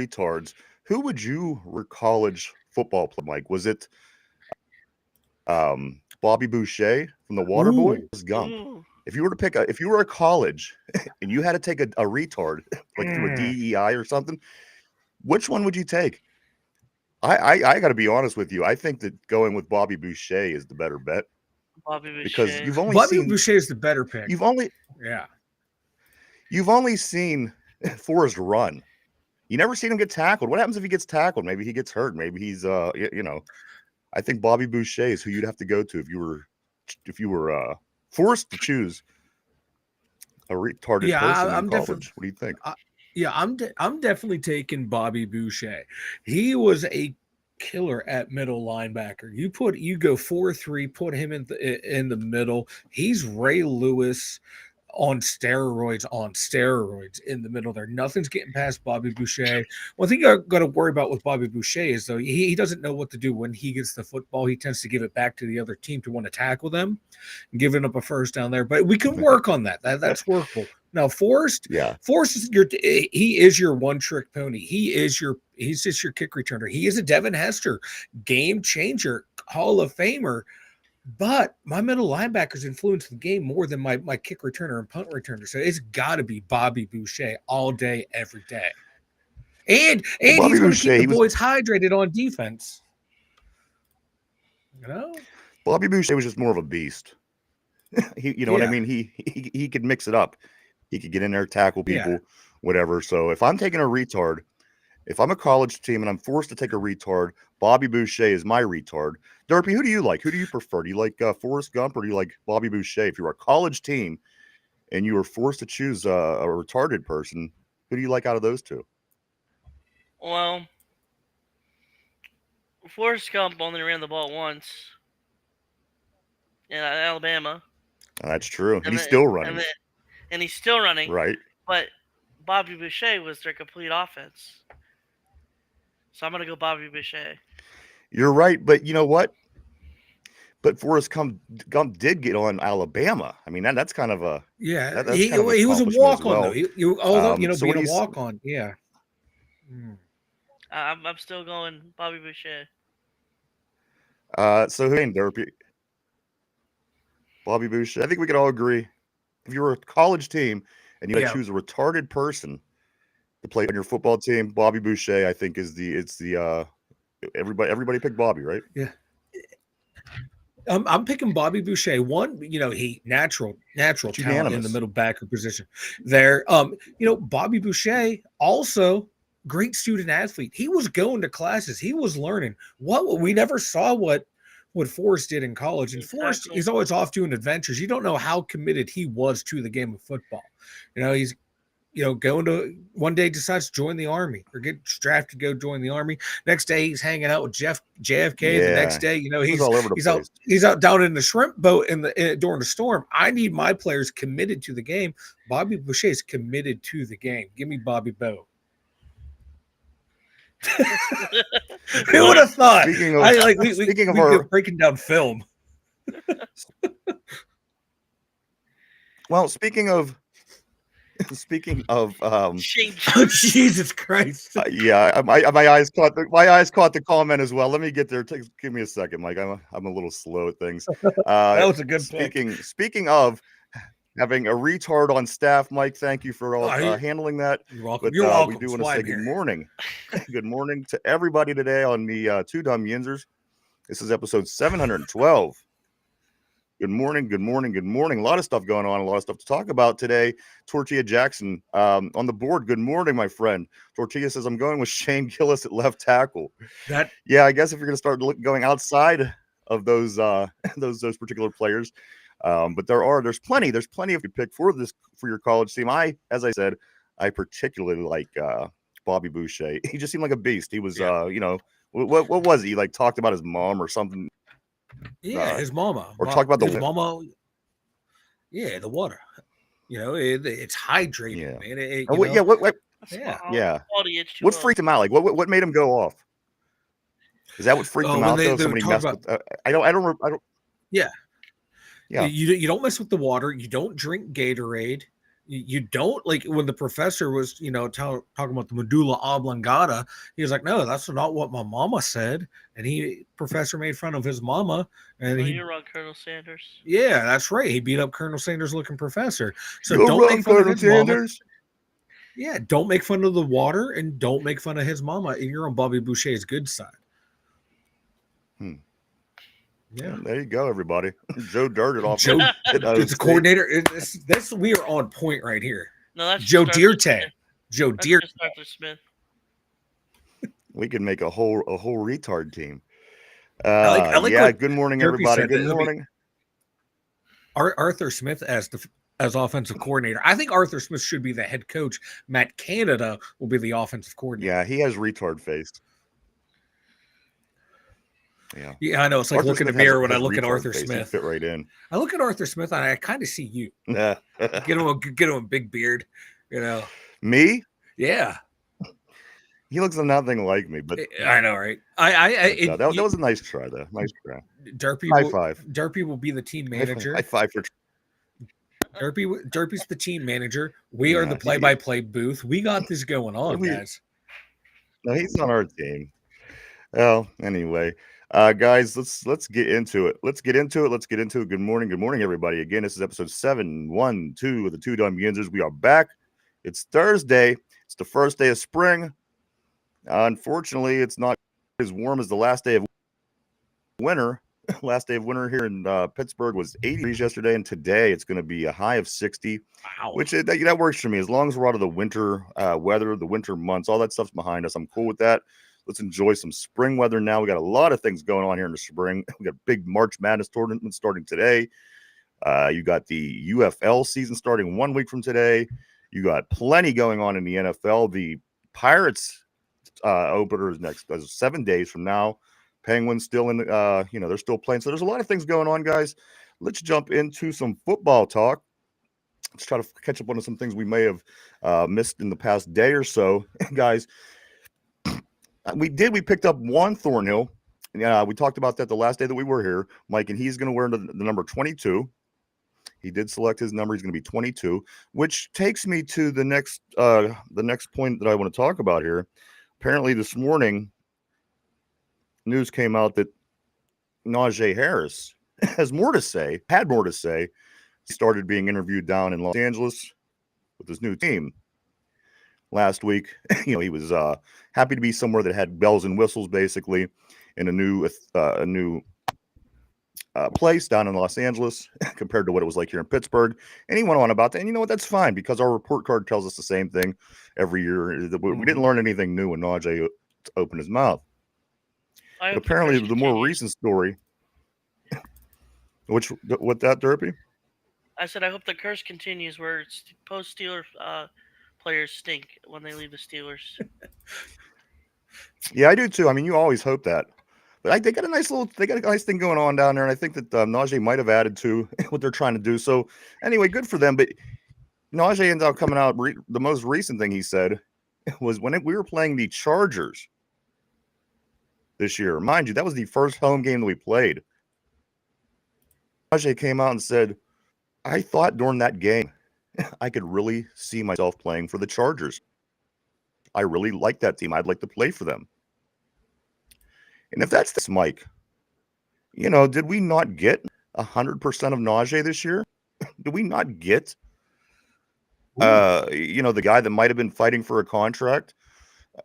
retards, who would you were college football play, Mike? Was it Bobby Boucher from the Waterboy? Ooh. Gump. Ooh. If you were a college and you had to take a retard like through a DEI or something, which one would you take? I got to be honest with you. I think that going with Bobby Boucher is the better bet Bobby because Boucher. Bobby Boucher is the better pick. you've only Yeah. you've only seen Forrest run. You never seen him get tackled. What happens if he gets tackled? Maybe he gets hurt. Maybe he's I think Bobby Boucher is who you'd have to go to if you were forced to choose a retarded person in I'm college. What do you think? I'm definitely taking Bobby Boucher. He was a killer at middle linebacker. You go 4-3, put him in the middle. He's Ray Lewis on steroids in the middle there. Nothing's getting past Bobby Boucher. One thing you got to worry about with Bobby Boucher is, though, he doesn't know what to do when he gets the football. He tends to give it back to the other team to want to tackle them, giving up a first down there. But we can work on that. That's workable. Now, Forrest is he is your one-trick pony. He's just your kick returner. He is a Devin Hester, game changer, Hall of Famer. But my middle linebackers influence the game more than my kick returner and punt returner. So it's got to be Bobby Boucher all day, every day. And he's going to keep the boys hydrated on defense. You know? Bobby Boucher was just more of a beast. What I mean? He could mix it up. He could get in there, tackle people, whatever. So if I'm taking a retard, if I'm a college team and I'm forced to take a retard, Bobby Boucher is my retard. Derpy, who do you like? Who do you prefer? Do you like Forrest Gump or do you like Bobby Boucher? If you were a college team and you were forced to choose a retarded person, who do you like out of those two? Well, Forrest Gump only ran the ball once in Alabama. That's true. And he's still running. And he's still running. Right. But Bobby Boucher was their complete offense. So I'm going to go Bobby Boucher. You're right, but you know what? But Forrest Gump did get on Alabama. I mean, that's kind of a he was a walk on though. Being a walk on, I'm still going Bobby Boucher. So who ain't Derpy? Bobby Boucher. I think we could all agree. If you were a college team and you had to choose a retarded person to play on your football team, Bobby Boucher, I think everybody picked Bobby, right? Yeah. I'm picking Bobby Boucher. One, he natural talent in the middle backer position there. Bobby Boucher also great student athlete. He was going to classes. He was learning. What we never saw what Forrest did in college. And Forrest is always off doing adventures. You don't know how committed he was to the game of football. He's going to one day decides to join the Army or get drafted to go join the Army. Next day he's hanging out with JFK. The next day, he's out down in the shrimp boat during the storm. I need my players committed to the game. Bobby Boucher is committed to the game. Give me Bobby Bo. Who would have thought? We're breaking down film. Well, speaking of oh, Jesus Christ. My eyes caught the comment as well. Let me get there. Give me a second, Mike. I'm a little slow at things. That was a good speaking of having a retard on staff, Mike, thank you for all handling that. You're welcome. But, we do want to say good morning. Good morning to everybody today on the Two Dumb Yinzers. This is episode 712. Good morning. A lot of stuff going on, a lot of stuff to talk about today. Tortilla Jackson on the board. Good morning, my friend. Tortilla says, I'm going with Shane Gillis at left tackle. I guess if you're going to start going outside of those particular players, but there's plenty if you pick for your college team. As I said, I particularly like Bobby Boucher. He just seemed like a beast. He was, what was he like? Talked about his mom or something. Yeah, his mama. Or talk about his mama. Yeah, the water. It's hydrated, man. What freaked him out? Like, what made him go off? Is that what freaked him out? Though somebody messed with. I don't. Yeah. You don't mess with the water. You don't drink Gatorade. You don't like when the professor was, talking about the medulla oblongata. He was like, "No, that's not what my mama said." And professor made fun of his mama, and Oh, you're wrong, Colonel Sanders. yeah, that's right. He beat up Colonel Sanders looking professor. So You're don't wrong, make fun Colonel of his mama. Sanders. Yeah, don't make fun of the water, and don't make fun of his mama. And you're on Bobby Boucher's good side. Yeah, there you go, everybody. Joe Dirt at off. Joe, it's a coordinator. This we are on point right here. No, that's Joe just Dirte. Joe That's Dirte. just Arthur Smith. We could make a whole retard team. I like yeah. what Good morning, Derpy everybody. said. Good morning. Arthur Smith as offensive coordinator. I think Arthur Smith should be the head coach. Matt Canada will be the offensive coordinator. Yeah, he has retard face. Yeah, I know. It's like Arthur looking in Smith the mirror has when I look at Arthur face. He'd Smith. fit right in. I look at Arthur Smith and I kind of see you. Yeah. Get him a big beard. Me? Yeah. He looks nothing like me, but I know, right? that was a nice try, though. Nice try. High five. Derpy will be the team manager. High five for. Derpy's the team manager. We are the play-by-play booth. We got this going on, guys. No, he's on our team. Well, anyway, guys, let's get into it. Let's get into it. Good morning, everybody. Again, this is episode 712 of the Two Dumb Yinzers. We are back. It's Thursday. It's the first day of spring. Unfortunately, it's not as warm as the last day of winter. Last day of winter here in Pittsburgh was 80 degrees yesterday, and today it's going to be a high of 60. Wow. Which that works for me. As long as we're out of the winter weather, the winter months, all that stuff's behind us, I'm cool with that. Let's enjoy some spring weather now. We got a lot of things going on here in the spring. We got big March Madness tournament starting today. You got the UFL season starting 1 week from today. You got plenty going on in the NFL. The Pirates opener is next 7 days from now. Penguins still in they're still playing. So there's a lot of things going on, guys. Let's jump into some football talk. Let's try to catch up on some things we may have missed in the past day or so. Guys, we picked up Juan Thornhill. We talked about that the last day that we were here, Mike, and he's going to wear the number 22. He did select his number. He's going to be 22, which takes me to the next point that I want to talk about here. Apparently this morning, news came out that Najee Harris had more to say. He started being interviewed down in Los Angeles with his new team last week. He was happy to be somewhere that had bells and whistles, basically, in a new place down in Los Angeles compared to what it was like here in Pittsburgh. And he went on about that. And you know what? That's fine, because our report card tells us the same thing every year. We didn't learn anything new when Najee opened his mouth. But apparently, the more recent story, what that, Derpy? I said I hope the curse continues where post-Steeler players stink when they leave the Steelers. Yeah, I do too. I mean, you always hope that. But they got a nice thing going on down there, and I think that Najee might have added to what they're trying to do. So anyway, good for them. But Najee ends up coming out. The most recent thing he said was when we were playing the Chargers this year. Mind you, that was the first home game that we played. Najee came out and said, I thought during that game I could really see myself playing for the Chargers. I really like that team. I'd like to play for them. And if that's this, Mike, did we not get 100% of Najee this year? Did we not get, the guy that might have been fighting for a contract?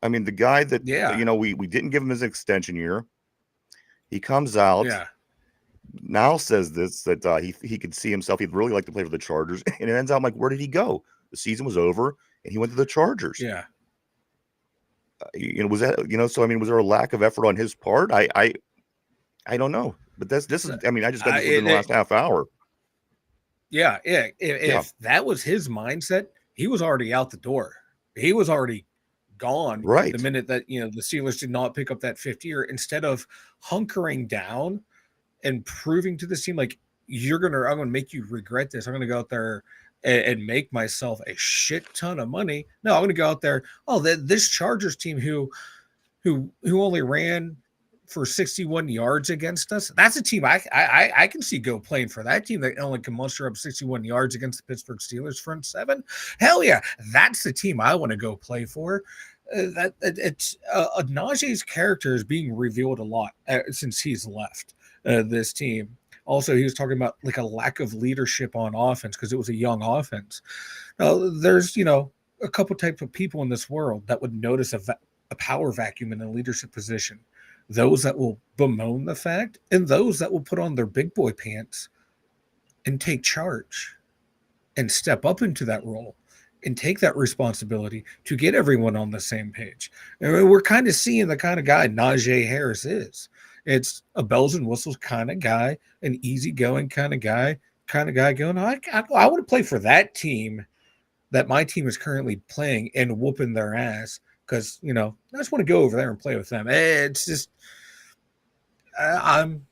I mean, the guy that, we didn't give him his extension year. He comes out. Yeah. Now says this, that he could see himself. He'd really like to play for the Chargers. And it ends out like, where did he go? The season was over and he went to the Chargers. Yeah. Was that, so I mean, was there a lack of effort on his part? I don't know. But this is, I mean, I just got this within the last half hour. Yeah. If that was his mindset, he was already out the door. He was already gone. Right. The minute that, the Steelers did not pick up that 5th year, instead of hunkering down and proving to this team, like, I'm going to make you regret this. I'm going to go out there and make myself a shit ton of money. No, I'm going to go out there. Oh, this Chargers team who only ran for 61 yards against us. That's a team I can see go playing for that team that only can muster up 61 yards against the Pittsburgh Steelers front seven. Hell yeah, that's the team I want to go play for. Najee's character is being revealed a lot since he's left this team. Also, he was talking about like a lack of leadership on offense because it was a young offense. There's a couple types of people in this world that would notice a power vacuum in a leadership position. Those that will bemoan the fact, and those that will put on their big boy pants and take charge and step up into that role and take that responsibility to get everyone on the same page. And we're kind of seeing the kind of guy Najee Harris is. It's a bells and whistles kind of guy, an easygoing kind of guy going, I want to play for that team that my team is currently playing and whooping their ass. Because, I just want to go over there and play with them. It's just, I'm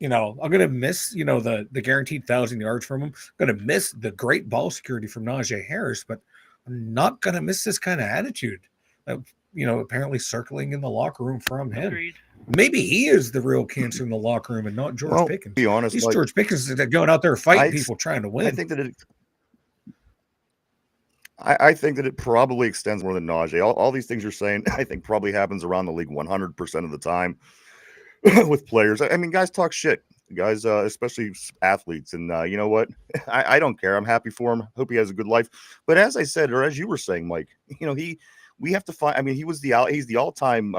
going to miss, the guaranteed 1,000 yards from him. I'm going to miss the great ball security from Najee Harris, but I'm not going to miss this kind of attitude, apparently circling in the locker room from him. Agreed. Maybe he is the real cancer in the locker room and not George Pickens. To be honest, he's George Pickens that going out there fighting people trying to win. I think that it probably extends more than Najee. All these things you're saying, I think probably happens around the league 100% of the time with players. I mean, guys talk shit. Guys, especially athletes. And you know what? I don't care. I'm happy for him. Hope he has a good life. But as I said, or as you were saying, Mike, we have to find. I mean, he's the all-time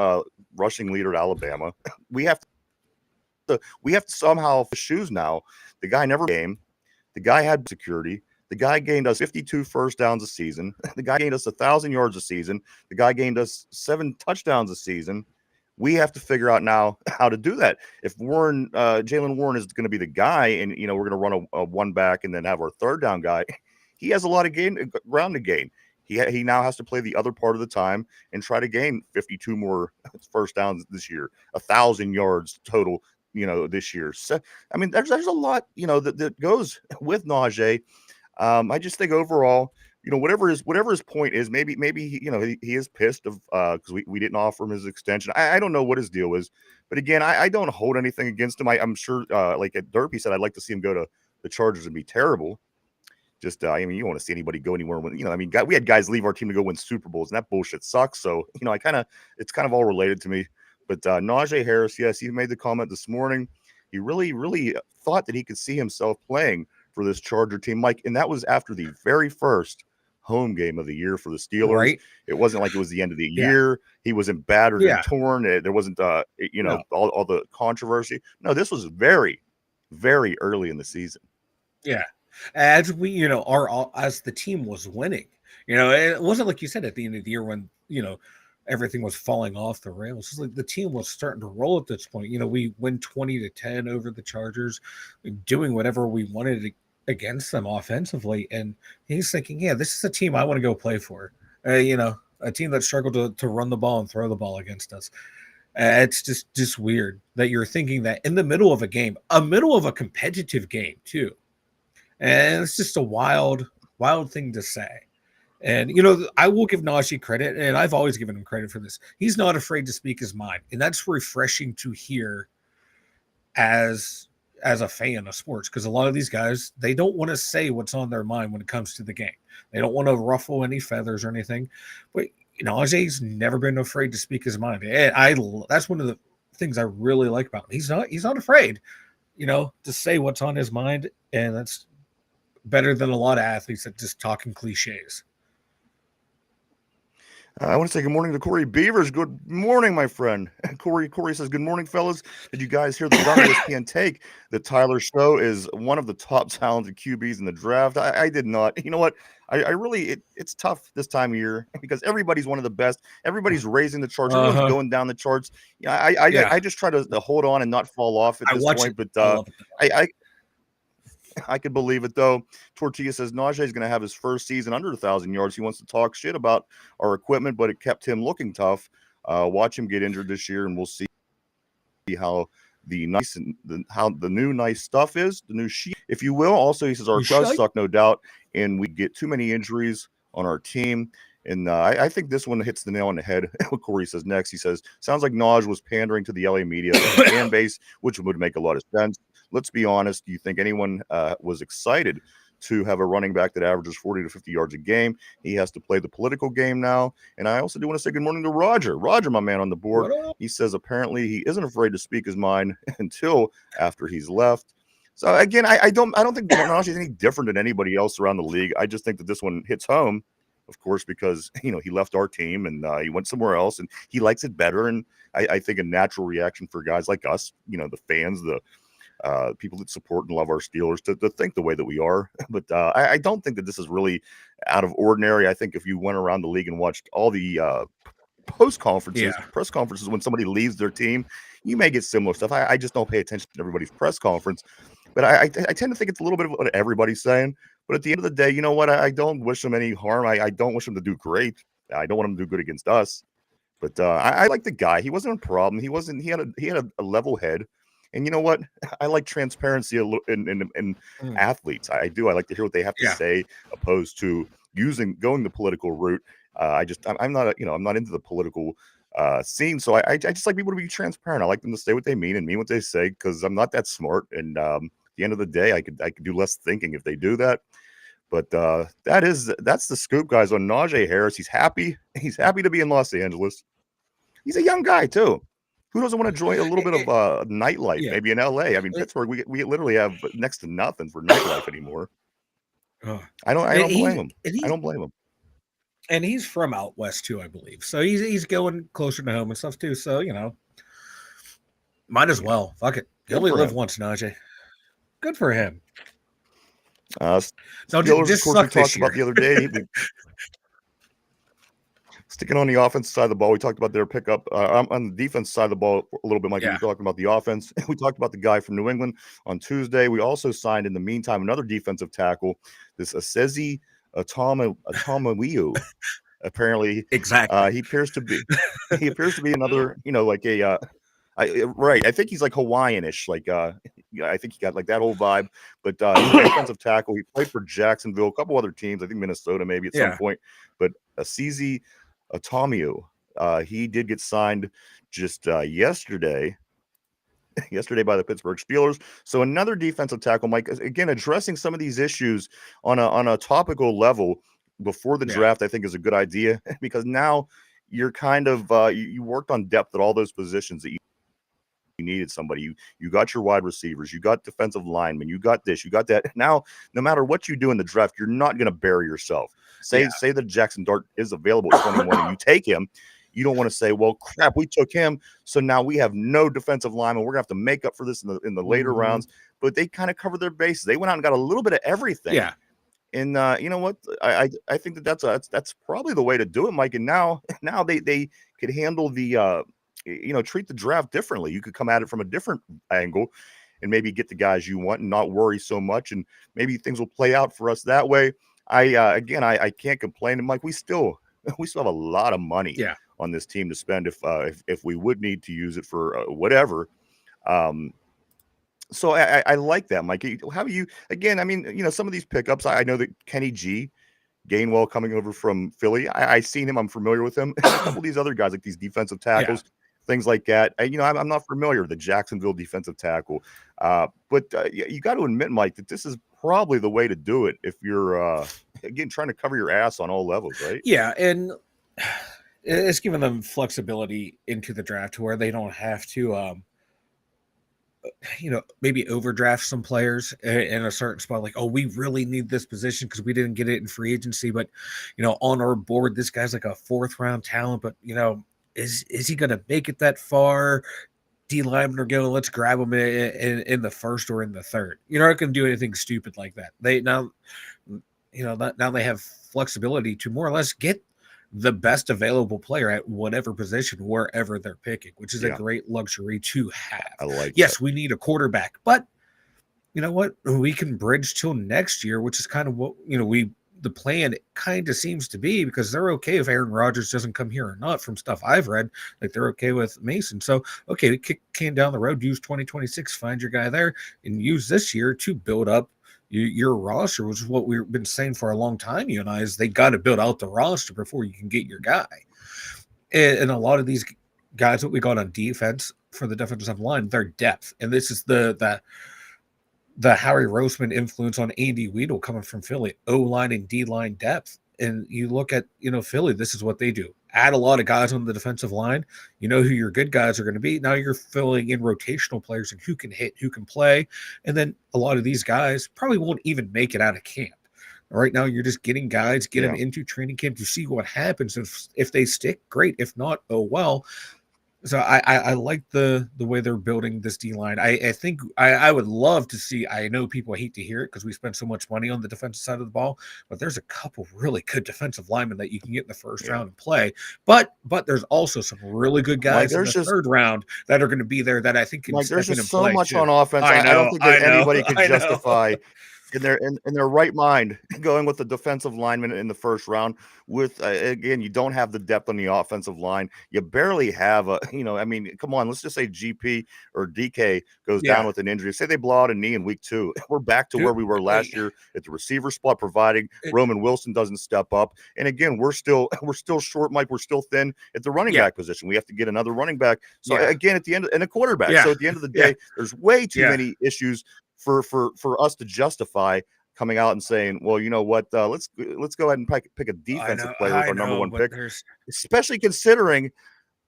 rushing leader at Alabama. We have to somehow shoes now. The guy never came. The guy had security. The guy gained us 52 first downs a season. The guy gained us 1,000 yards a season. The guy gained us 7 touchdowns a season. We have to figure out now how to do that. If Jaylen Warren is going to be the guy, and we're going to run a one back and then have our third down guy, he has a lot of ground to gain. He now has to play the other part of the time and try to gain 52 more first downs this year, 1,000 yards total, this year. So I mean, there's a lot, that goes with Najee. I just think overall, whatever his point is, maybe he is pissed because we didn't offer him his extension. I don't know what his deal is, but again, I don't hold anything against him. I'm sure, like at Derpy said, I'd like to see him go to the Chargers and be terrible. Just, you don't want to see anybody go anywhere when, we had guys leave our team to go win Super Bowls, and that bullshit sucks. So, it's kind of all related to me. But Najee Harris, yes, he made the comment this morning. He really, really thought that he could see himself playing for this Charger team, Mike, and that was after the very first home game of the year for the Steelers. Right. It wasn't like it was the end of the year. He wasn't battered and torn. There wasn't, all the controversy. No, this was very, very early in the season. Yeah, as we, as the team was winning, it wasn't like you said at the end of the year when everything was falling off the rails. It's like the team was starting to roll at this point. We win 20-10 over the Chargers, doing whatever we wanted against them offensively. And he's thinking, yeah, this is a team I want to go play for. A team that struggled to run the ball and throw the ball against us. It's just weird that you're thinking that in the middle of a game, middle of a competitive game too. And it's just a wild thing to say. And, I will give Najee credit, and I've always given him credit for this. He's not afraid to speak his mind, and that's refreshing to hear as a fan of sports, because a lot of these guys, they don't want to say what's on their mind when it comes to the game. They don't want to ruffle any feathers or anything. But, Najee's never been afraid to speak his mind. And that's one of the things I really like about him. He's not afraid, to say what's on his mind, and that's better than a lot of athletes that just talking cliches. I want to say good morning to Corey Beavers. Good morning, my friend. Corey says, good morning, fellas. Did you guys hear the ESPN take that Tyler Show is one of the top talented QBs in the draft? I did not. You know what? I really, it's tough this time of year because everybody's one of the best. Everybody's raising the charts. Everyone's going down the charts. I just try to hold on and not fall off at this point. But I could believe it, though. Tortilla says Najee is going to have his first season under 1,000 yards. He wants to talk shit about our equipment, but it kept him looking tough. Watch him get injured this year, and we'll see how the new nice stuff is, the new sheet, if you will. Also, he says our does suck, no doubt, and we get too many injuries on our team. And I think this one hits the nail on the head. What Corey says next, he says, sounds like Naj was pandering to the LA media and the fan base, which would make a lot of sense. Let's be honest. Do you think anyone was excited to have a running back that averages 40 to 50 yards a game? He has to play the political game now. And I also do want to say good morning to Roger. Roger, my man on the board. He says apparently he isn't afraid to speak his mind until after he's left. So again, I don't think Naj is any different than anybody else around the league. I just think that this one hits home, of course, because he left our team and he went somewhere else and he likes it better. And I think a natural reaction for guys like us, the fans, the people that support and love our Steelers, to think the way that we are. But I don't think that this is really out of ordinary. I think if you went around the league and watched all the press conferences when somebody leaves their team, you may get similar stuff. I just don't pay attention to everybody's press conference. But I tend to think it's a little bit of what everybody's saying. But at the end of the day, you know what? I don't wish them any harm. I don't wish them to do great. I don't want them to do good against us. But I like the guy. He wasn't a problem. He had a level head. And you know what? I like transparency in athletes. I do. I like to hear what they have to say, opposed to going the political route. I'm not into the political scene. So I just like people to be transparent. I like them to say what they mean and mean what they say, because I'm not that smart. And at the end of the day, I could do less thinking if they do that. But that's the scoop, guys, on Najee Harris. He's happy. He's happy to be in Los Angeles. He's a young guy too. Who doesn't want to join a little bit of nightlife? Maybe in LA. I mean, Pittsburgh, we literally have next to nothing for nightlife anymore. I don't blame him. I don't blame him. And he's from out west too, I believe. So he's going closer to home and stuff too. So might as well. Fuck it. You only live once, Najee. Good for him. Steelers, of course, we talked about the other day. Sticking on the offense side of the ball, we talked about their pickup. On the defense side of the ball a little bit, Mike. We were talking about the offense. We talked about the guy from New England on Tuesday. We also signed, in the meantime, another defensive tackle, this Asezi Atamawiu. Apparently, exactly. He appears to be another, right. I think he's like Hawaiian-ish. I think he got like that whole vibe. But he's a defensive tackle. He played for Jacksonville, a couple other teams. I think Minnesota maybe at some point. But Asezi Atamawiu, he did get signed just yesterday by the Pittsburgh Steelers. So another defensive tackle, Mike, again, addressing some of these issues on a topical level before the draft, I think is a good idea, because now you're kind of you worked on depth at all those positions that you needed somebody. You got your wide receivers, you got defensive linemen, you got this, you got that. Now, no matter what you do in the draft, you're not going to bury yourself. Say that Jackson Dart is available at 21 and you take him. You don't want to say, well, crap, we took him, so now we have no defensive lineman. We're going to have to make up for this in the later rounds. But they kind of covered their bases. They went out and got a little bit of everything. Yeah. And you know what? I think that's probably the way to do it, Mike. And now they could handle the treat the draft differently. You could come at it from a different angle and maybe get the guys you want and not worry so much. And maybe things will play out for us that way. I can't complain. And Mike, we still have a lot of money on this team to spend if we would need to use it for whatever. So I like that, Mike. How do you, again, I mean, some of these pickups, I know that Kenny G, Gainwell coming over from Philly, I've seen him. I'm familiar with him. A couple of these other guys, like these defensive tackles, things like that. I'm not familiar with the Jacksonville defensive tackle. But you got to admit, Mike, that this is probably the way to do it if you're, again, trying to cover your ass on all levels, right? Yeah, and it's giving them flexibility into the draft to where they don't have to maybe overdraft some players in a certain spot, like, oh, we really need this position because we didn't get it in free agency, but on our board this guy's like a 4th round talent, but is he gonna make it that far? D linemen are going, let's grab him in the 1st or in the 3rd. You're not gonna do anything stupid like that. Now they have flexibility to more or less get the best available player at whatever position, wherever they're picking, which is a great luxury to have. I like yes, we need a quarterback, but you know what? We can bridge till next year, which is kind of what, the plan kind of seems to be, because they're okay if Aaron Rodgers doesn't come here or not. From stuff I've read, like they're okay with Mason. So, okay, kick can down the road, use 2026, find your guy there, and use this year to build up Your roster, which is what we've been saying for a long time, you and I, is they got to build out the roster before you can get your guy. And a lot of these guys that we got on defense for the defensive line, their depth. And this is the Harry Roseman influence on Andy Weedle coming from Philly, O-line and D-line depth. And you look at, Philly, this is what they do. Add a lot of guys on the defensive line. You know who your good guys are going to be. Now you're filling in rotational players and who can hit, who can play. And then a lot of these guys probably won't even make it out of camp. Right now, you're just getting guys, get them into training camp to see what happens. If they stick, great. If not, oh well. So I like the way they're building this D-line. I think I would love to see. I know people hate to hear it because we spend so much money on the defensive side of the ball, but there's a couple really good defensive linemen that you can get in the first round and play. But there's also some really good guys in the third round that are going to be there that I think can step there's in just and play so much too. on offense. I don't think that anybody can justify in their right mind going with the defensive lineman in the first round. With again, you don't have the depth on the offensive line. You barely have come on, let's just say GP or DK goes down with an injury. Say they blow out a knee in week 2. We're back to where we were last year at the receiver spot, providing Roman Wilson doesn't step up. And again, we're still short, Mike. We're still thin at the running back position. We have to get another running back. So again, at the end, and a quarterback. So at the end of the day, there's way too many issues for us to justify coming out and saying, well, you know what, let's go ahead and pick a defensive player with our number one pick, especially considering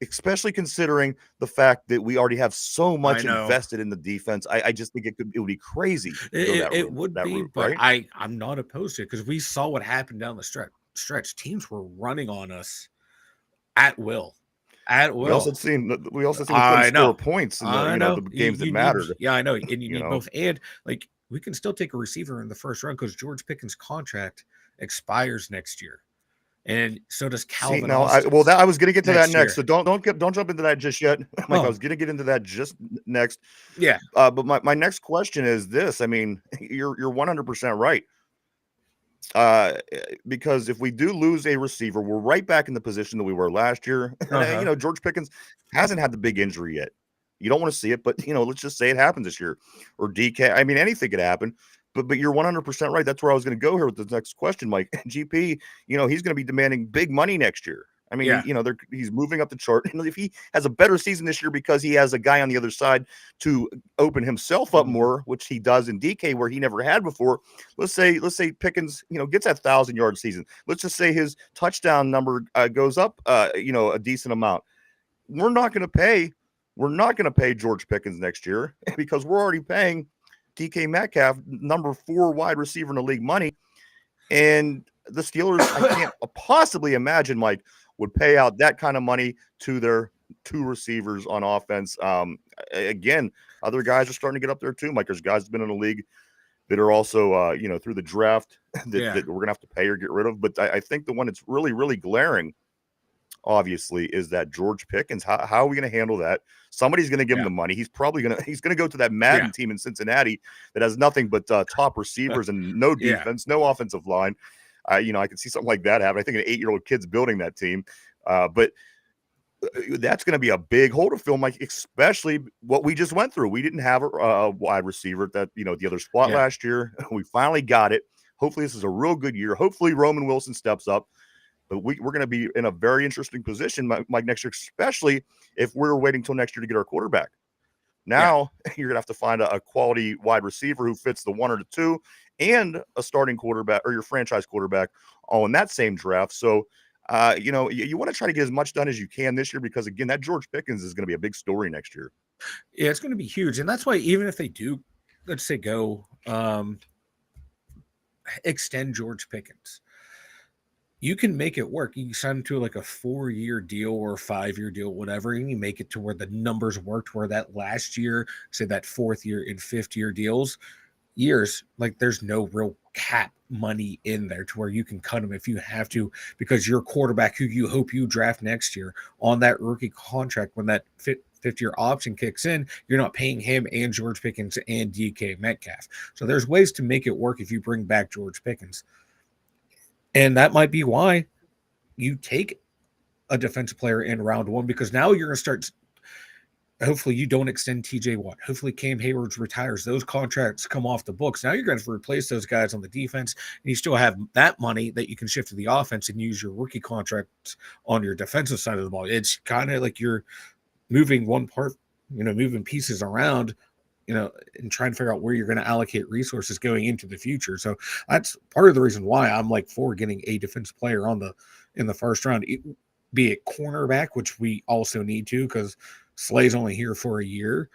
the fact that we already have so much invested in the defense. I just think it would be crazy. It would be, but right? I'm not opposed to it because we saw what happened down the stretch. Teams were running on us at will. We also seen we couldn't score points in the games that mattered. I know, and you need both. And like we can still take a receiver in the first round because George Pickens' contract expires next year, and so does Calvin. I was going to get to that next, so don't jump into that just yet, Mike. I was going to get into that just next. Yeah. But my next question is this. I mean, you're 100% right. Because if we do lose a receiver, we're right back in the position that we were last year. George Pickens hasn't had the big injury yet. You don't want to see it, but let's just say it happens this year. Or DK. I mean, anything could happen. But you're 100% right. That's where I was going to go here with the next question, Mike. GP, he's going to be demanding big money next year. I mean, he's moving up the chart. And if he has a better season this year because he has a guy on the other side to open himself up more, which he does in DK where he never had before. Let's say Pickens, gets that 1,000-yard season. Let's just say his touchdown number goes up, a decent amount. We're not going to pay George Pickens next year because we're already paying DK Metcalf, number 4 wide receiver in the league, money. And the Steelers, I can't possibly imagine, Mike, would pay out that kind of money to their 2 receivers on offense. Again, other guys are starting to get up there too. Mike, there's guys that have been in the league that are also, through the draft that we're going to have to pay or get rid of. But I think the one that's really, really glaring, obviously, is that George Pickens. How are we going to handle that? Somebody's going to give him the money. He's probably going to go to that Madden team in Cincinnati that has nothing but top receivers and no defense, no offensive line. I can see something like that happen. I think an 8-year-old kid's building that team. But that's going to be a big hole to fill, Mike, especially what we just went through. We didn't have a wide receiver at that, the other spot last year. We finally got it. Hopefully this is a real good year. Hopefully Roman Wilson steps up. But we're going to be in a very interesting position, Mike, next year, especially if we're waiting till next year to get our quarterback. Now you're going to have to find a quality wide receiver who fits the 1 or the 2 and a starting quarterback or your franchise quarterback all in that same draft. So, you want to try to get as much done as you can this year because, again, that George Pickens is going to be a big story next year. Yeah, it's going to be huge. And that's why even if they do, let's say, go extend George Pickens, you can make it work. You can sign him to like a 4-year deal or a 5-year deal, whatever, and you make it to where the numbers worked, where that last year, say that 4th year and 5th year years, like there's no real cap money in there to where you can cut him if you have to, because your quarterback who you hope you draft next year on that rookie contract, when that 5th-year option kicks in, you're not paying him and George Pickens and DK Metcalf. So there's ways to make it work if you bring back George Pickens. And that might be why you take a defensive player in round 1, because now you're going to start Hopefully you don't extend TJ Watt. Hopefully Cam Hayward retires. Those contracts come off the books. Now you're going to replace those guys on the defense, and you still have that money that you can shift to the offense and use your rookie contracts on your defensive side of the ball. It's kind of like you're moving one part, moving pieces around, and trying to figure out where you're going to allocate resources going into the future. So that's part of the reason why I'm like for getting a defensive player in the first round, be it cornerback, which we also need to, because Slay's only here for a year.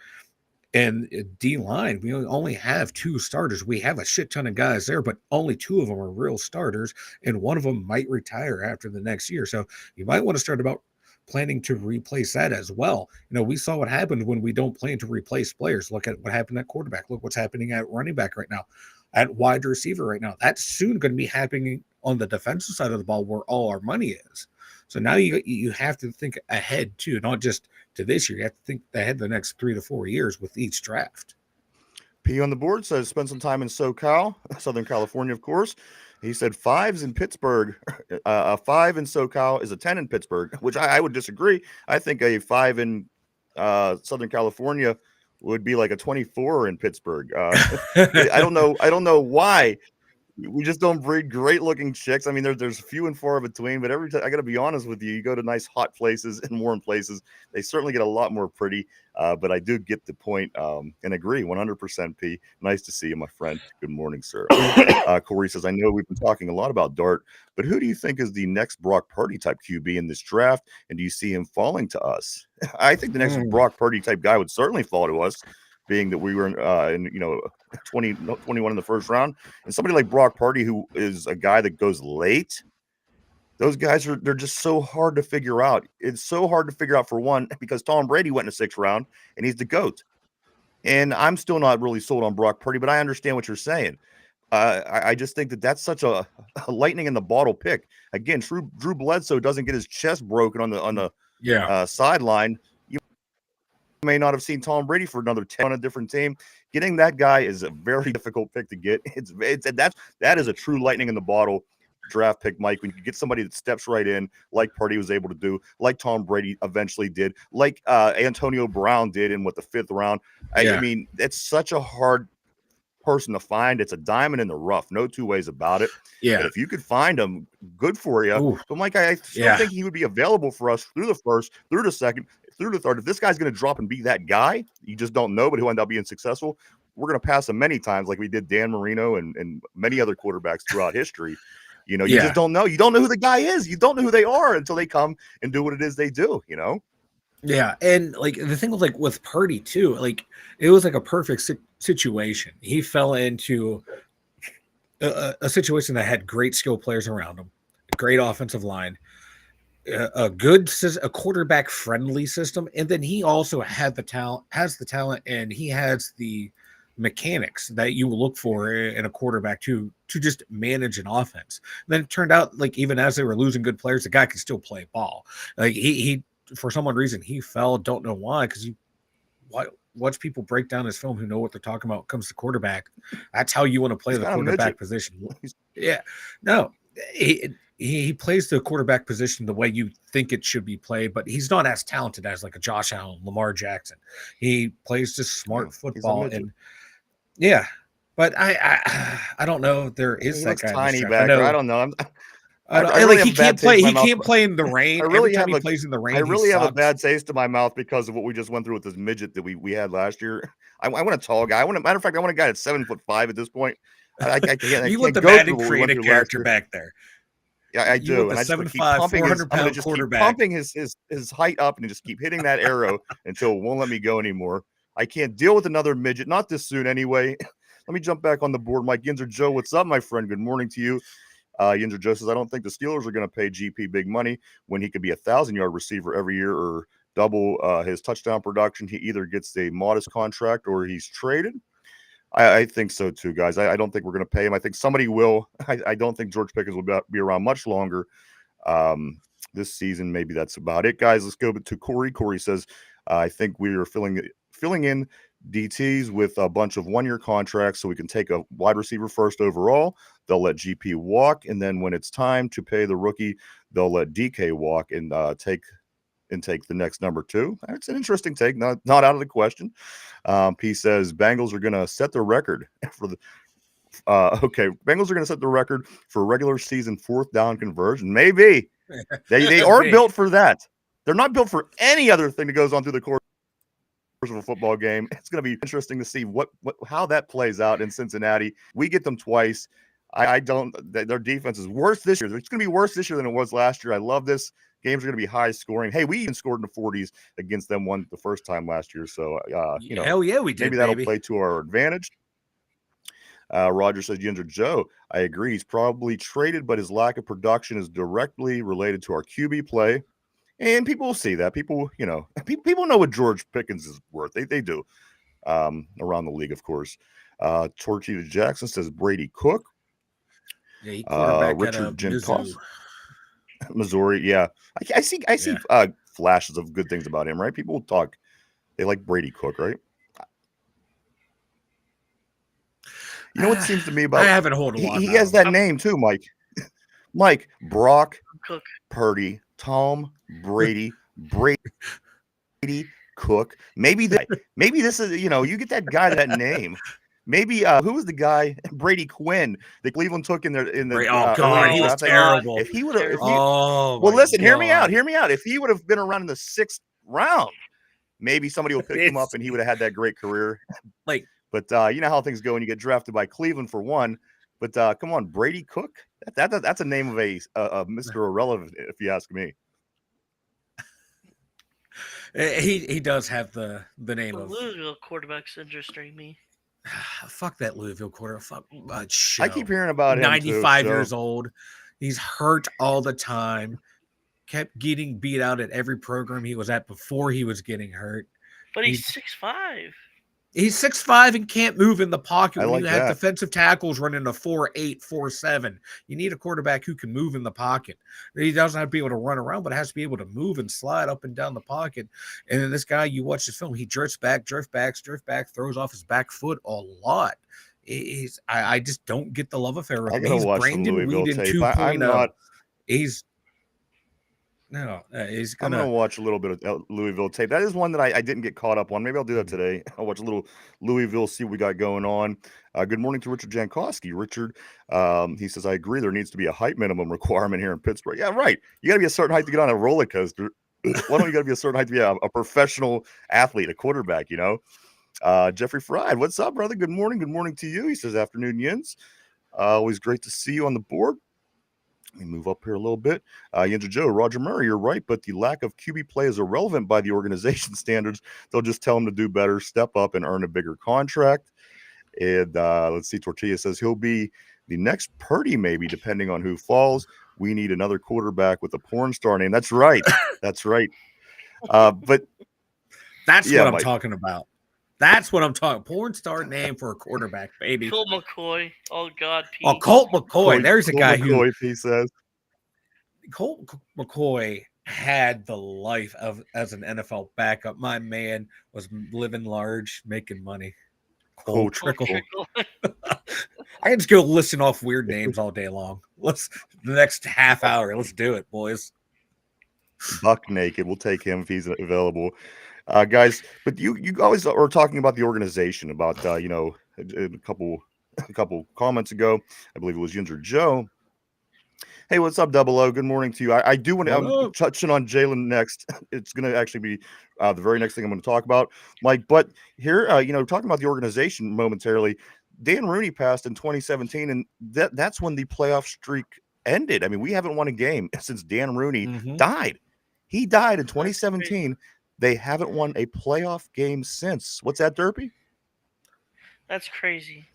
And D line, we only have 2 starters. We have a shit ton of guys there, but only 2 of them are real starters, and one of them might retire after the next year. So you might want to start about planning to replace that as well. We saw what happened when we don't plan to replace players. Look at what happened at quarterback. Look what's happening at running back right now, at wide receiver right now. That's soon going to be happening on the defensive side of the ball where all our money is. So now you have to think ahead too, not just to this year. You have to think ahead the next 3 to 4 years with each draft. P on the board says spend some time in SoCal, Southern California, of course. He said 5s in Pittsburgh. A 5 in SoCal is a 10 in Pittsburgh, which I would disagree. I think a 5 in Southern California would be like a 24 in Pittsburgh. I don't know why. We just don't breed great looking chicks. I mean, there's few and far between, but every time I got to be honest with you, you go to nice hot places and warm places, they certainly get a lot more pretty. But I do get the point and agree 100%. P. Nice to see you, my friend. Good morning, sir. Corey says, I know we've been talking a lot about Dart, but who do you think is the next Brock Purdy type QB in this draft? And do you see him falling to us? I think the next Brock Purdy type guy would certainly fall to us, being that we were in 21 in the first round, and somebody like Brock Purdy, who is a guy that goes late. Those guys they're just so hard to figure out. It's so hard to figure out, for one, because Tom Brady went in the 6th round and he's the GOAT. And I'm still not really sold on Brock Purdy, but I understand what you're saying. I just think that's such a lightning in the bottle pick. Again, Drew Bledsoe doesn't get his chest broken on the sideline. May not have seen Tom Brady for another 10 on a different team. Getting that guy is a very difficult pick to get. That is a true lightning in the bottle draft pick, Mike. When you get somebody that steps right in, like Purdy was able to do, like Tom Brady eventually did, like Antonio Brown did in the 5th round. I mean, it's such a hard person to find. It's a diamond in the rough, no two ways about it. Yeah, but if you could find him, good for you. Ooh. But Mike, I still think he would be available for us through the 1st, through the 2nd, through the 3rd. If this guy's going to drop and be that guy, you just don't know, but he'll end up being successful. We're going to pass him many times, like we did Dan Marino and many other quarterbacks throughout history. You just don't know. You don't know who the guy is. You don't know who they are until they come and do what it is they do. Yeah, and like the thing with Purdy too, like it was like a perfect situation. He fell into a situation that had great skill players around him, great offensive line, a quarterback friendly system, and then he also has the talent, and he has the mechanics that you look for in a quarterback to just manage an offense. And then it turned out, like, even as they were losing good players, the guy could still play ball. Like he for some reason he fell. Don't know why, because watch people break down his film who know what they're talking about when it comes to quarterback. That's how you want to play the quarterback position. Yeah, no, he plays the quarterback position the way you think it should be played, but he's not as talented as like a Josh Allen, Lamar Jackson. He plays just smart football, and but I don't know if there is that guy. Tiny back. I don't know. He can't play in the rain. Every time he plays in the rain, I really have a bad taste in my mouth because of what we just went through with this midget that we had last year. I want a tall guy. Matter of fact, I want a guy that's 7'5" at this point. I can't. You want the Madden creative character back there. Yeah, I do. And I just keep pumping his, I'm just keep pumping his height up and just keep hitting that arrow until it won't let me go anymore. I can't deal with another midget, not this soon anyway. Let me jump back on the board. Mike Yinzer Joe, what's up, my friend? Good morning to you. Yinzer Joe says, I don't think the Steelers are going to pay GP big money when he could be 1,000-yard receiver every year or double his touchdown production. He either gets a modest contract or he's traded. I think so too, guys. I don't think we're going to pay him. I think somebody will. I don't think George Pickens will be around much longer this season. Maybe that's about it, guys. Let's go to Corey. Corey says, I think we are filling in DTs with a bunch of one-year contracts so we can take a wide receiver first overall. They'll let GP walk, and then when it's time to pay the rookie, they'll let DK walk and and take the next number 2. That's an interesting take, not out of the question. P says Bengals are going to set the record for the. Okay, Bengals are going to set the record for regular season 4th down conversion. Maybe they are built for that. They're not built for any other thing that goes on through the course of a football game. It's going to be interesting to see how that plays out in Cincinnati. We get them twice. I don't. Their defense is worse this year. It's going to be worse this year than it was last year. I love this. Games are going to be high scoring. Hey, we even scored in the 40s against them the first time last year. So hell yeah, we did. Maybe that'll play to our advantage. Roger says, Ginger Joe, I agree. He's probably traded, but his lack of production is directly related to our QB play. And people will see that. People know what George Pickens is worth. They do around the league, of course. Tortilla Jackson says Brady Cook. Yeah, Richard Jankowski. Missouri, yeah. I see flashes of good things about him, right? People talk. They like Brady Cook, right? You know what seems to me about? I haven't heard a lot. He has that name too, Mike. Mike, Brock, Cook, Purdy, Tom, Brady, Cook. Maybe this is, you get that guy that name. Maybe who was the guy? Brady Quinn that Cleveland took in the he was terrible. If he would have, listen, hear me out. If he would have been around in the 6th round, maybe somebody would pick him up and he would have had that great career. But you know how things go when you get drafted by Cleveland for one. But come on, Brady Cook. That's a name of a Mr. Irrelevant, if you ask me. He does have the name of Louisville quarterback's interesting me. Fuck that Louisville quarterback. Fuck I keep hearing about him. 95 years old. He's hurt all the time. Kept getting beat out at every program he was at before he was getting hurt. But he's 6'5". He's 6'5" and can't move in the pocket. When you have defensive tackles running a 4.8, 4.7. You need a quarterback who can move in the pocket. He doesn't have to be able to run around, but has to be able to move and slide up and down the pocket. And then this guy, you watch the film, he drifts back, throws off his back foot a lot. I just don't get the love affair with him. He's Brandon Weeden 2.0. I'm going to watch a little bit of Louisville tape. That is one that I didn't get caught up on. Maybe I'll do that today. I'll watch a little Louisville, see what we got going on. Good morning to Richard Jankowski. Richard, he says, I agree. There needs to be a height minimum requirement here in Pittsburgh. Yeah, right. You got to be a certain height to get on a roller coaster. Why don't you got to be a certain height to be a professional athlete, a quarterback, Jeffrey Fried, what's up, brother? Good morning. Good morning to you. He says, afternoon, Yins. Always great to see you on the board. Let me move up here a little bit. Yinja Joe, Roger Murray, you're right, but the lack of QB play is irrelevant by the organization standards. They'll just tell him to do better, step up, and earn a bigger contract. And let's see, Tortilla says he'll be the next Purdy, maybe, depending on who falls. We need another quarterback with a porn star name. That's right. That's right. But that's what I'm talking about. That's what I'm talking. Porn star name for a quarterback, baby. Colt McCoy. Oh God, Pete. Oh, Colt McCoy. There's a guy who he says. Colt McCoy had the life as an NFL backup. My man was living large, making money. Cole Trickle. I can just go listen off weird names all day long. The next half hour. Let's do it, boys. Buck Naked. We'll take him if he's available. Guys, but you always are talking about the organization, about a couple comments ago, I believe it was Ginger Joe. Hey, what's up, Double O? Good morning to you. I do want to, I'm touching on Jalen next. It's going to actually be the very next thing I'm going to talk about, Mike. But here, talking about the organization momentarily, Dan Rooney passed in 2017, and that's when the playoff streak ended. I mean, we haven't won a game since Dan Rooney died. He died in 2017. They haven't won a playoff game since. What's that, Derpy? That's crazy.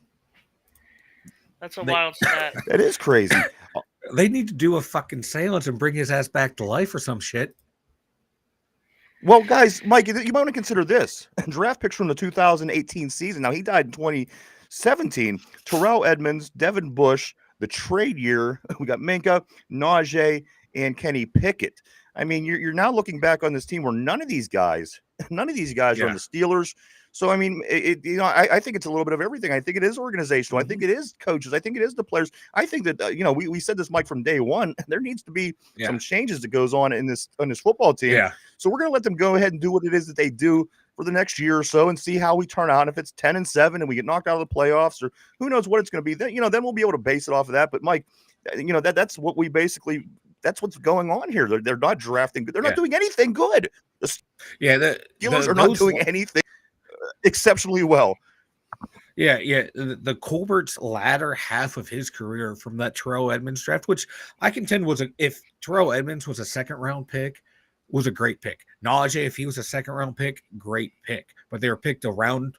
That's a wild stat. That is crazy. They need to do a fucking seance and bring his ass back to life or some shit. Well, guys, Mike, you might want to consider this. Draft picks from the 2018 season. Now, he died in 2017. Terrell Edmonds, Devin Bush, the trade year. We got Minka, Najee, and Kenny Pickett. I mean, you're now looking back on this team where none of these guys are on the Steelers. So, I mean, I think it's a little bit of everything. I think it is organizational. I think it is coaches. I think it is the players. I think that, we said this, Mike, from day one, there needs to be some changes that goes on this football team. Yeah. So we're going to let them go ahead and do what it is that they do for the next year or so and see how we turn out. If it's 10-7 and we get knocked out of the playoffs, or who knows what it's going to be, then we'll be able to base it off of that. But Mike, that's what we basically, that's what's going on here. They're not drafting good. They're not doing anything good. The Steelers are not doing anything exceptionally well. The Colbert's latter half of his career from that Terrell Edmonds draft, which I contend if Terrell Edmonds was a second round pick, was a great pick. Najee, if he was a second round pick, great pick. But they were picked around.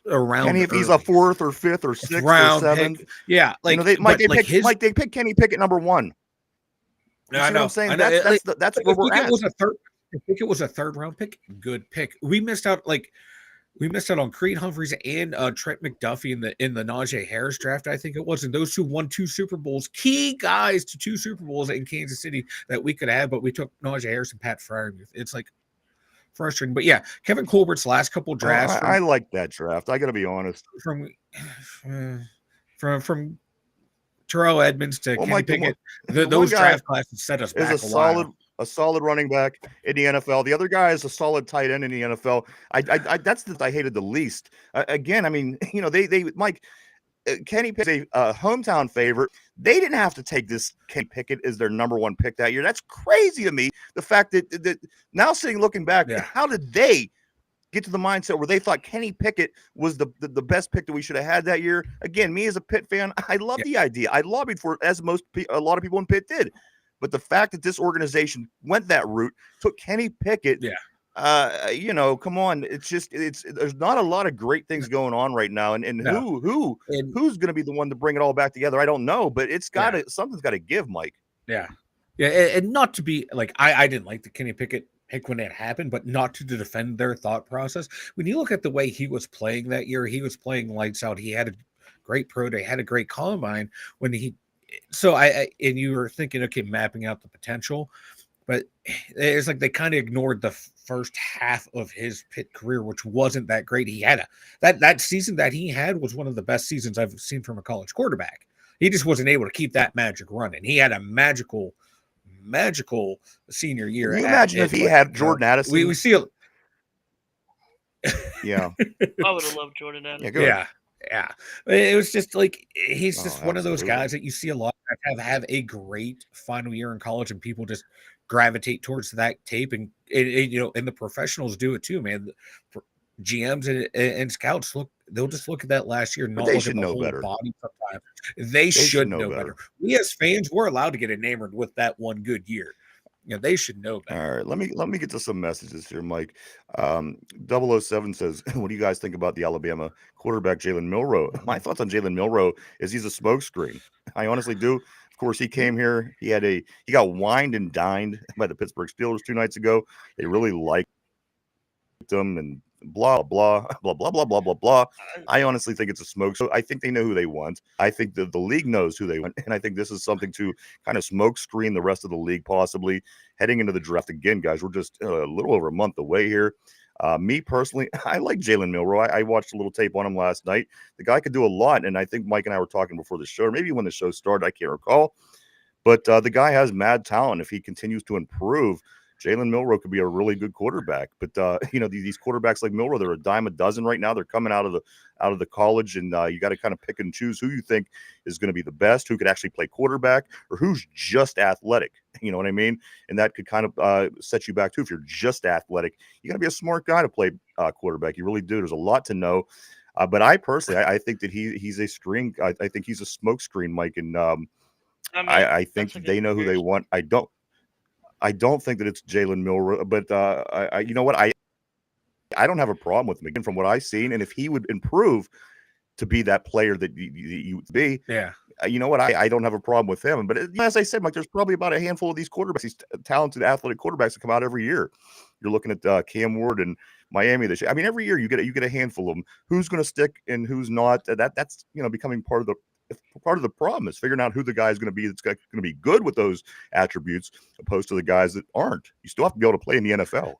And if he's a fourth or fifth or sixth round or seventh, pick, they picked Kenny Pickett number one. You see what I'm saying? That's where we're at. I think it was a third round pick. Good pick. We missed out on Creed Humphreys and Trent McDuffie in the Najee Harris draft. I think it was, and those two won 2 Super Bowls, key guys to 2 Super Bowls in Kansas City that we could have, but we took Najee Harris and Pat Freiermuth. It's like frustrating, but yeah, Kevin Colbert's last couple drafts. I like that draft. I got to be honest. From Terrell Edmonds to Kenny Pickett, those draft classes set us back a solid running back in the NFL. The other guy is a solid tight end in the NFL. That's I hated the least. Again, I mean, Mike, Kenny Pickett, a hometown favorite. They didn't have to take this Kenny Pickett as their number one pick that year. That's crazy to me. The fact that now looking back, how did they get to the mindset where they thought Kenny Pickett was the best pick that we should have had that year? Again, me as a Pitt fan, I love the idea. I lobbied for it, as a lot of people in Pitt did. But the fact that this organization went that route, took Kenny Pickett, come on. There's not a lot of great things going on right now. And who's going to be the one to bring it all back together? I don't know, but something's got to give, Mike. Yeah. And not to be like, I didn't like the Kenny Pickett pick when it happened, but not to defend their thought process. When you look at the way he was playing that year, he was playing lights out. He had a great pro day, had a great combine and you were thinking, okay, mapping out the potential, but it's like they kind of ignored the first half of his Pitt career, which wasn't that great. He had that season that he had was one of the best seasons I've seen from a college quarterback. He just wasn't able to keep that magic running. He had a magical senior year. Can you imagine if he had Jordan Addison? We see it. Yeah. I would have loved Jordan Addison. Yeah. It was just like he's just one of those guys that you see a lot have a great final year in college, and people just gravitate towards that tape, and and the professionals do it too, man. GMs and scouts they'll just look at that last year, not look at the whole body sometimes. They should know better. We as fans, we're allowed to get enamored with that one good year. They should know better. All right, let me get to some messages here, Mike. 007 says, what do you guys think about the Alabama quarterback Jalen Milroe? My thoughts on Jalen Milroe is he's a smokescreen. I honestly do. Of course, he came here. He got wined and dined by the Pittsburgh Steelers 2 nights ago. They really liked him and blah blah blah blah blah blah blah blah. I honestly think it's a smoke. So I think they know who they want. I think that the league knows who they want, and I think this is something to kind of smoke screen the rest of the league, possibly heading into the draft. Again, guys, we're just a little over a month away here. Me personally, I like Jalen Milroe. I watched a little tape on him last night. The guy could do a lot, and I think Mike and I were talking before the show, or maybe when the show started, I can't recall. But the guy has mad talent. If he continues to improve, Jalen Milroe could be a really good quarterback. But these quarterbacks like Milroe, they're a dime a dozen right now. They're coming out of the college, and you got to kind of pick and choose who you think is going to be the best, who could actually play quarterback, or who's just athletic. You know what I mean? And that could kind of set you back too. If you're just athletic, you got to be a smart guy to play quarterback. You really do. There's a lot to know. But I personally, I think that he's a screen. I think he's a smoke screen, Mike. And I think they know who they want. I don't think that it's Jalen Milroe, but you know what? I don't have a problem with him, again, from what I've seen. And if he would improve to be that player that you would be, you know what? I don't have a problem with him. But as I said, Mike, there's probably about a handful of these quarterbacks, these talented athletic quarterbacks that come out every year. You're looking at Cam Ward and Miami this year. I mean, every year you get a handful of them. Who's going to stick and who's not? That's becoming part of the part of the problem is figuring out who the guy is going to be that's going to be good with those attributes, opposed to the guys that aren't. You still have to be able to play in the NFL.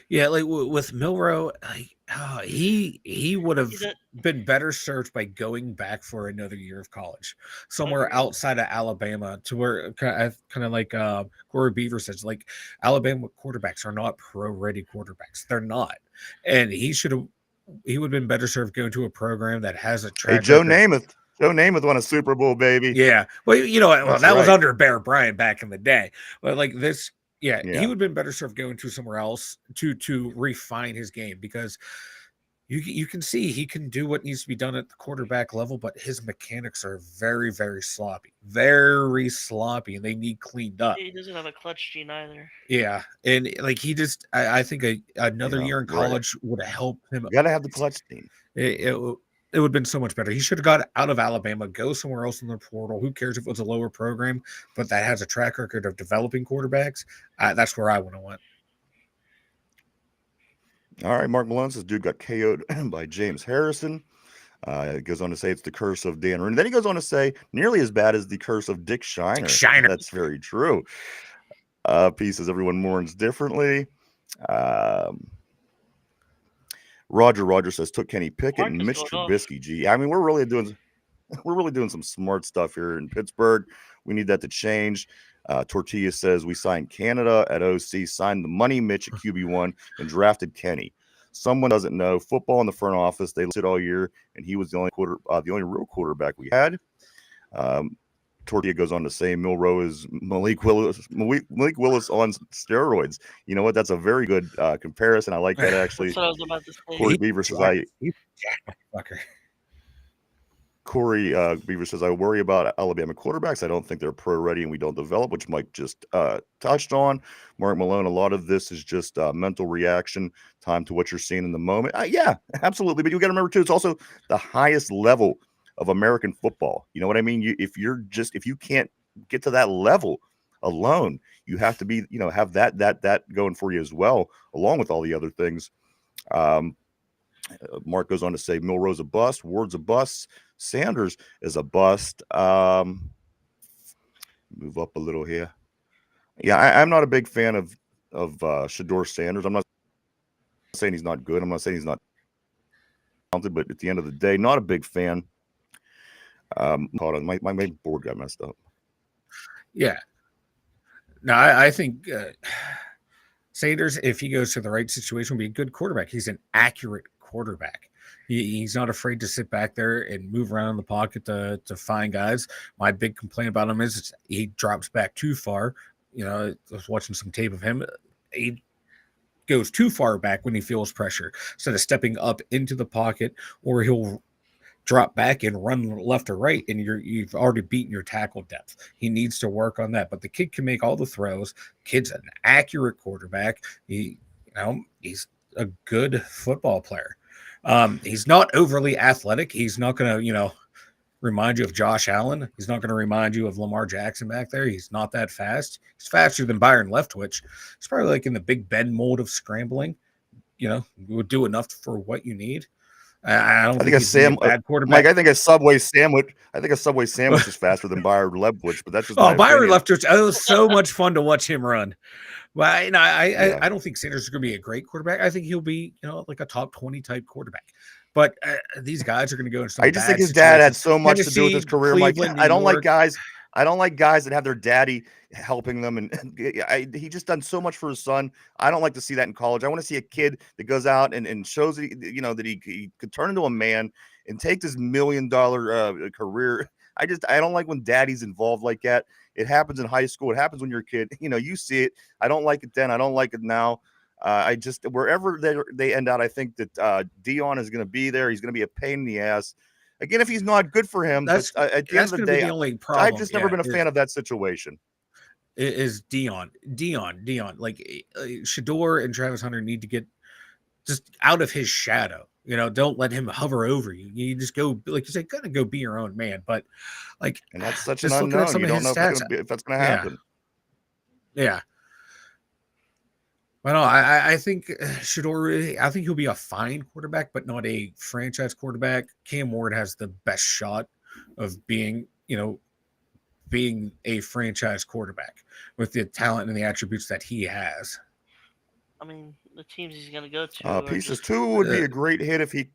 Yeah, like with Milroe, he would have been better served by going back for another year of college somewhere outside of Alabama, to where kind of like Corey Beaver says, like Alabama quarterbacks are not pro-ready quarterbacks. They're not, and he would have been better served going to a program that has a track. Hey, Joe Namath won a Super Bowl, baby. Yeah, well, that was under Bear Bryant back in the day, but like this. Yeah, he would have been better served going to somewhere else to refine his game, because you can see he can do what needs to be done at the quarterback level, but his mechanics are very, very sloppy, and they need cleaned up. He doesn't have a clutch gene either. Yeah, and like I think another year in college would have helped him. You got to have the clutch gene. It would have been so much better. He should have got out of Alabama, go somewhere else in the portal. Who cares if it was a lower program, but that has a track record of developing quarterbacks? That's where I want to went. All right, Mark Malone says, dude got KO'd by James Harrison. He goes on to say it's the curse of Dan Rooney. Then he goes on to say nearly as bad as the curse of Dick Shiner. That's very true. Pieces everyone mourns differently. Roger says took Kenny Pickett and Mitch Trubisky. Gee, I mean, we're really doing some smart stuff here in Pittsburgh. We need that to change. Tortilla says we signed Canada at OC, signed the money Mitch at QB1, and drafted Kenny. Someone doesn't know football in the front office. They listed all year, and he was the only real quarterback we had. Tortilla goes on to say Milroe is Malik Willis on steroids. You know what? That's a very good comparison. I like that, actually. That's what I was about to say. Corey Beaver says Beaver says I worry about Alabama quarterbacks. I don't think they're pro ready and we don't develop, which Mike just touched on. Mark Malone, a lot of this is just mental reaction time to what you're seeing in the moment. Yeah, absolutely. But you got to remember too, it's also the highest level of American football. You know what I mean? If you can't get to that level alone, you have to be, have that going for you as well, along with all the other things. Mark goes on to say Milroe's a bust, Ward's a bust, Sanders is a bust. Move up a little here. Yeah, I'm not a big fan of Shedeur Sanders. I'm not saying he's not good. I'm not saying he's not talented, but at the end of the day, not a big fan. Hold on, my board got messed up. Yeah. No, I think Sanders, if he goes to the right situation, will be a good quarterback. He's an accurate quarterback. He's not afraid to sit back there and move around in the pocket to find guys. My big complaint about him is he drops back too far. I was watching some tape of him. He goes too far back when he feels pressure, instead of stepping up into the pocket, or he'll drop back and run left or right, and you've already beaten your tackle depth. He needs to work on that. But the kid can make all the throws. Kid's an accurate quarterback. He's a good football player. He's not overly athletic. He's not going to, remind you of Josh Allen. He's not going to remind you of Lamar Jackson back there. He's not that fast. He's faster than Byron Leftwich. He's probably like in the Big Ben mold of scrambling. Would do enough for what you need. I think he's a bad quarterback. Mike, I think a Subway sandwich is faster than Byron Leftwich, but that's just Byron Leftwich. It was so much fun to watch him run. But I don't think Sanders is going to be a great quarterback. I think he'll be, like a top 20 type quarterback. But these guys are going to go into some. I just think his dad had so much to do with his career. Mike, I don't like guys that have their daddy helping them, and he just done so much for his son. I don't like to see that in college. I want to see a kid that goes out and shows that he could turn into a man and take this $1 million career. I don't like when daddy's involved like that. It happens in high school. It happens when you're a kid. You see it. I don't like it then. I don't like it now. Wherever they end out, I think that Dion is going to be there. He's going to be a pain in the ass. Again, if he's not good for him, at the end of the day, the only problem. I've just never been a fan of that situation. Is Dion. Like Shedeur and Travis Hunter need to get just out of his shadow. Don't let him hover over you. You just go, like you said, gotta go be your own man. But and that's such an unknown. You don't know if that's going to happen. Yeah. Well, no, I think Shedeur. I think he'll be a fine quarterback, but not a franchise quarterback. Cam Ward has the best shot of being, being a franchise quarterback with the talent and the attributes that he has. I mean, the teams he's going to go to are Pieces just. two would be a great hit if he.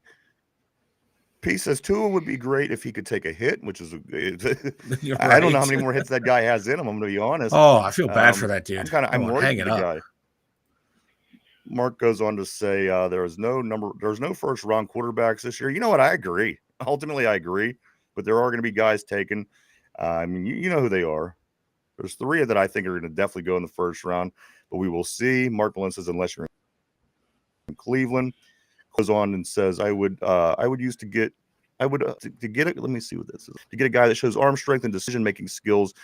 Pieces two would be great if he could take a hit, which is I don't know how many more hits that guy has in him. I'm going to be honest. Oh, I feel bad for that dude. I'm worried hang for it the up. guy. Mark goes on to say there's no first round quarterbacks this year. You know what? I agree. Ultimately, I agree, but there are going to be guys taken. I mean, you know who they are. There's three that I think are going to definitely go in the first round, but we will see. Mark Malone says unless you're in Cleveland, goes on and says I would use to get it. Let me see what this is. To get a guy that shows arm strength and decision making skills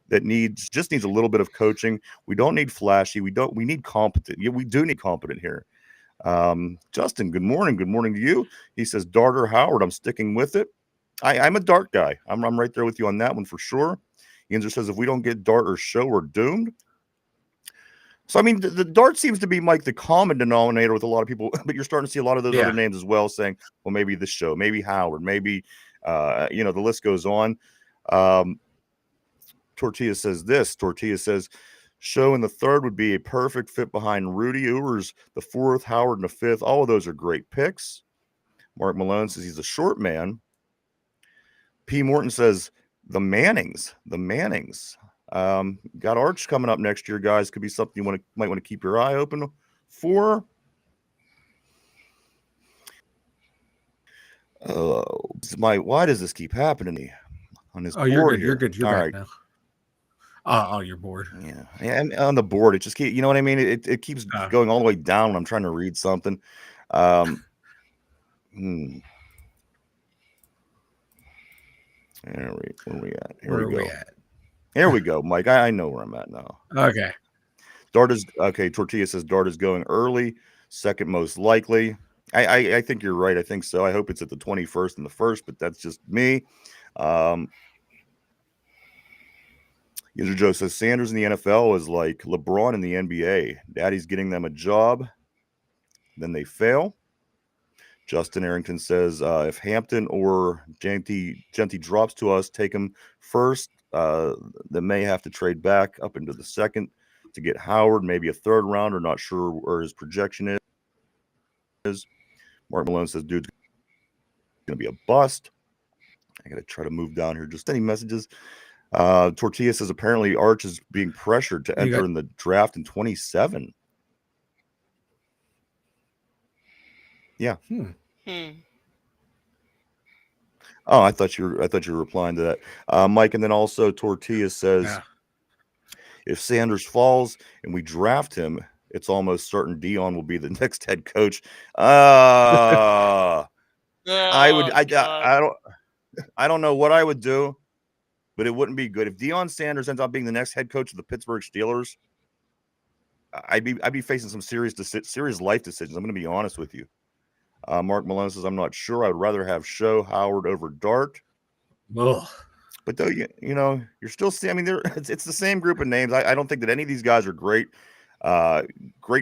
that needs a little bit of coaching. We don't need flashy. We need competent. Yeah, we do need competent here. Justin, good morning. Good morning to you. He says Dart or Howard. I'm sticking with it. I'm a Dart guy. I'm right there with you on that one for sure. Yinzer says if we don't get Dart or Show, we're doomed. So I mean, the Dart seems to be like the common denominator with a lot of people, but you're starting to see a lot of those other names as well, saying, well, maybe the Show, maybe Howard, maybe the list goes on. Tortilla says Show in the third would be a perfect fit behind Rudy. Ewers the fourth, Howard in the fifth. All of those are great picks. Mark Malone says he's a short man. P. Morton says the Mannings. Got Arch coming up next year, guys. Could be something you might want to keep your eye open for. Why does this keep happening to me on this board? You're good. You're back now. Oh, you're bored. Yeah, and on the board, it just keeps, you know what I mean? It keeps going all the way down when I'm trying to read something. Where we at? Here we go, Mike. I know where I'm at now. Okay. Tortilla says Dart is going early, second most likely. I think you're right. I think so. I hope it's at the 21st and the first, but that's just me. User Joe says Sanders in the NFL is like LeBron in the NBA. Daddy's getting them a job, then they fail. Justin Arrington says if Hampton or Genty drops to us, take him first. They may have to trade back up into the second to get Howard, maybe a third rounder. Not sure where his projection is. Mark Malone says dude's going to be a bust. I got to try to move down here. Just any messages. Tortilla says apparently Arch is being pressured to enter in the draft in 27. Yeah. Oh, I thought you were replying to that, Mike. And then also Tortilla says if Sanders falls and we draft him, it's almost certain Dion will be the next head coach. I don't know what I would do, but it wouldn't be good if Deion Sanders ends up being the next head coach of the Pittsburgh Steelers. I'd be facing some serious life decisions. I'm going to be honest with you. Mark Malone says I'm not sure. I'd rather have Show Howard over Dart. Ugh. But though you're still seeing. I mean, it's the same group of names. I don't think that any of these guys are great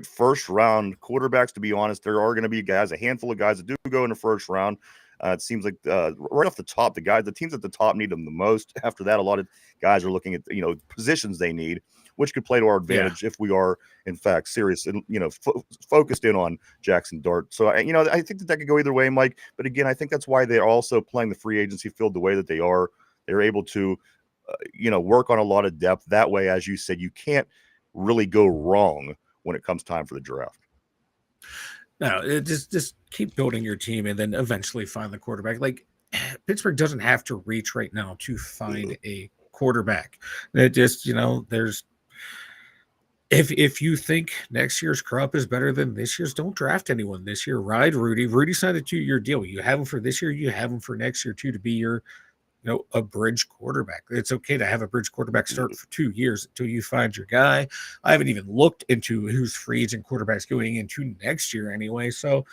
first round quarterbacks. To be honest, there are going to be a handful of guys that do go in the first round. It seems like right off the top, the teams at the top need them the most. After that, a lot of guys are looking at positions they need, which could play to our advantage if we are in fact serious and focused in on Jackson Dart. So I think that could go either way, Mike. But again, I think that's why they're also playing the free agency field the way that they are. They're able to work on a lot of depth. That way, as you said, you can't really go wrong when it comes time for the draft. No, just keep building your team and then eventually find the quarterback. Like Pittsburgh doesn't have to reach right now to find a quarterback. It just, there's if you think next year's crop is better than this year's, don't draft anyone this year. Ride Rudy. Rudy signed a 2-year deal. You have him for this year, you have him for next year too, to be your a bridge quarterback. It's okay to have a bridge quarterback start for 2 years until you find your guy. I haven't even looked into who's free agent quarterbacks going into next year anyway. So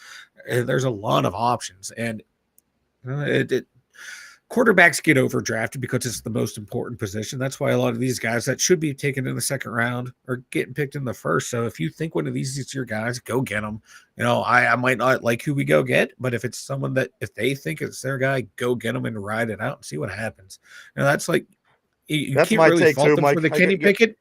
there's a lot of options, and quarterbacks get overdrafted because it's the most important position. That's why a lot of these guys that should be taken in the second round are getting picked in the first. So if you think one of these is your guys, go get them. I might not like who we go get, but if it's someone that if they think it's their guy, go get them and ride it out and see what happens. That's like you That's can't my really take fault too, them Mike. for the Kenny Pickett.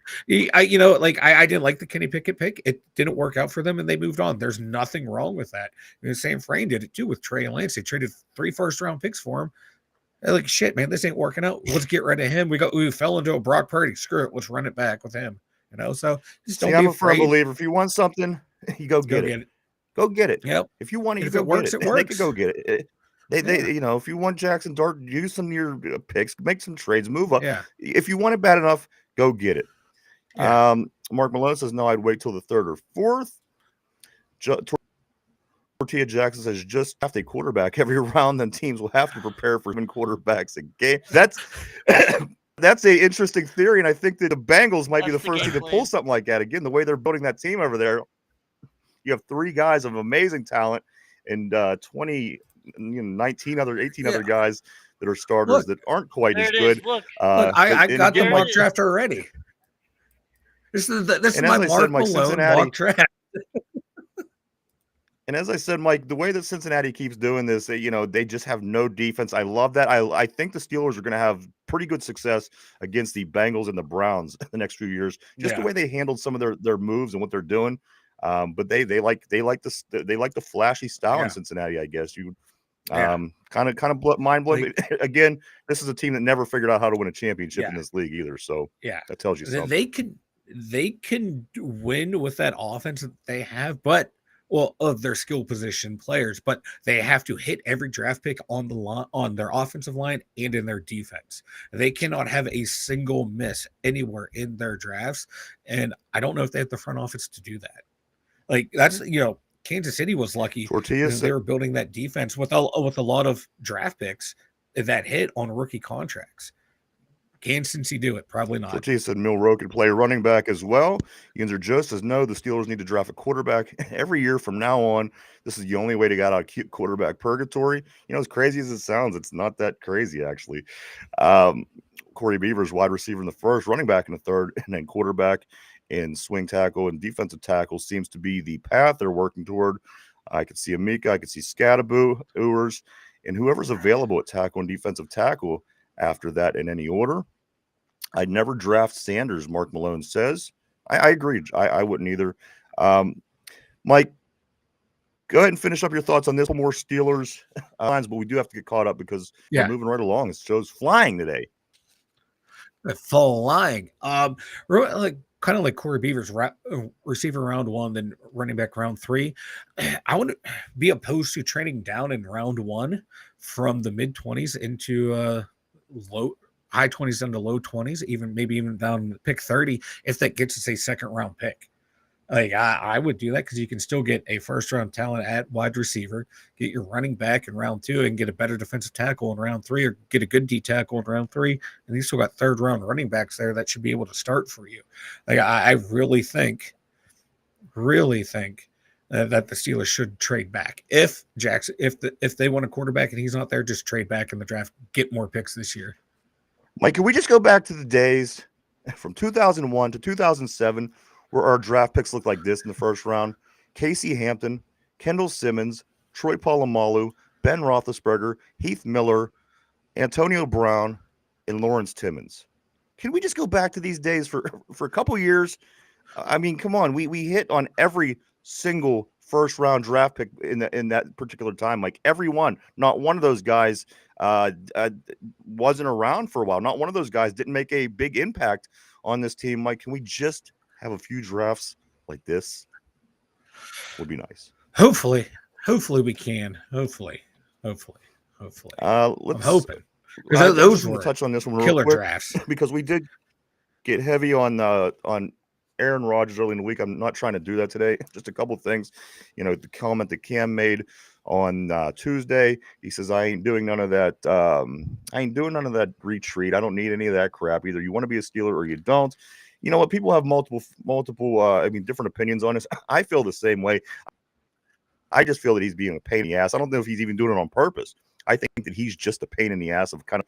I didn't like the Kenny Pickett pick. It didn't work out for them, and they moved on. There's nothing wrong with that. Sam Frame did it too with Trey Lance. They traded 3 first-round picks for him. They're like, shit, man, this ain't working out. Let's get rid of him. We fell into a Brock Purdy. Screw it. Let's run it back with him. So just don't be I'm a firm afraid. believer. If you want something, you go get it. Go get it. Yep. If you want it, And you if go it works, get it it. They could works. go get it. If you want Jackson Dart, use some of your picks, make some trades, move up. Yeah. If you want it bad enough, go get it. Yeah. Mark Malone says, no, I'd wait till the 3rd or 4th. Tortilla Jackson says, just draft a quarterback every round, then teams will have to prepare for 7 quarterbacks a game. That's that's an interesting theory, and I think that the Bengals might be the first team to pull something like that. Again, the way they're building that team over there, you have 3 guys of amazing talent and 19 other 18 other guys that are starters that aren't quite as good. Look, I got the mock draft already. This is my Mark Malone mock draft. And as I said, Mike, the way that Cincinnati keeps doing this, they just have no defense. I love that. I think the Steelers are going to have pretty good success against the Bengals and the Browns in the next few years. Just the way they handled some of their moves and what they're doing. But they like the flashy style in Cincinnati, I guess. Kind of mind blowing. Again, this is a team that never figured out how to win a championship in this league either. So that tells you something. They can win with that offense that they have, but of their skill position players, but they have to hit every draft pick on the line, on their offensive line and in their defense. They cannot have a single miss anywhere in their drafts. And I don't know if they have the front office to do that. Like that's, Kansas City was lucky. They were building that defense with a lot of draft picks that hit on rookie contracts. Can Cincy do it? Probably not. Tortilla said Milroe could play running back as well. Yinzer Joe says no, the Steelers need to draft a quarterback every year from now on. This is the only way to get out of quarterback purgatory. As crazy as it sounds, it's not that crazy, actually. Corey Beavers, wide receiver in the 1st, running back in the 3rd, and then quarterback and swing tackle and defensive tackle seems to be the path they're working toward. I could see Amika, I could see Scadaboo, Ewers, and whoever's available at tackle and defensive tackle after that in any order. I'd never draft Sanders, Mark Malone says. I agree. I wouldn't either. Mike, go ahead and finish up your thoughts on this. More Steelers lines, but we do have to get caught up because we're moving right along. This show's flying today. Flying. Kind of like Corey Beavers, receiver round 1, then running back round 3. I would be opposed to trading down in round 1 from the mid-20s into high 20s down to low 20s, maybe even down to pick 30 if that gets us a 2nd round pick. Like I would do that because you can still get a 1st round talent at wide receiver, get your running back in round 2, and get a better defensive tackle in round 3, or get a good D tackle in round 3, and you still got 3rd round running backs there that should be able to start for you. Like I really think that the Steelers should trade back. If Jackson, if they want a quarterback and he's not there, just trade back in the draft, get more picks this year. Mike, can we just go back to the days from 2001 to 2007 where our draft picks looked like this in the 1st round? Casey Hampton, Kendall Simmons, Troy Polamalu, Ben Roethlisberger, Heath Miller, Antonio Brown, and Lawrence Timmons. Can we just go back to these days for a couple years? I mean, come on. We hit on every single 1st round draft pick in that particular time. Like every one. Not one of those guys wasn't around for a while. Not one of those guys didn't make a big impact on this team. Mike, can we just have a few drafts like this? Would be nice. Hopefully we can. Hopefully. I'm hoping. Because those were touch on this one killer real quick, drafts. because we did get heavy on Aaron Rodgers early in the week. I'm not trying to do that today. Just a couple things. The comment that Cam made on Tuesday. He says, I ain't doing none of that. I ain't doing none of that retreat. I don't need any of that crap. Either you want to be a Steeler or you don't. You know what? People have multiple, different opinions on this. I feel the same way. I just feel that he's being a pain in the ass. I don't know if he's even doing it on purpose. I think that he's just a pain in the ass of kind of.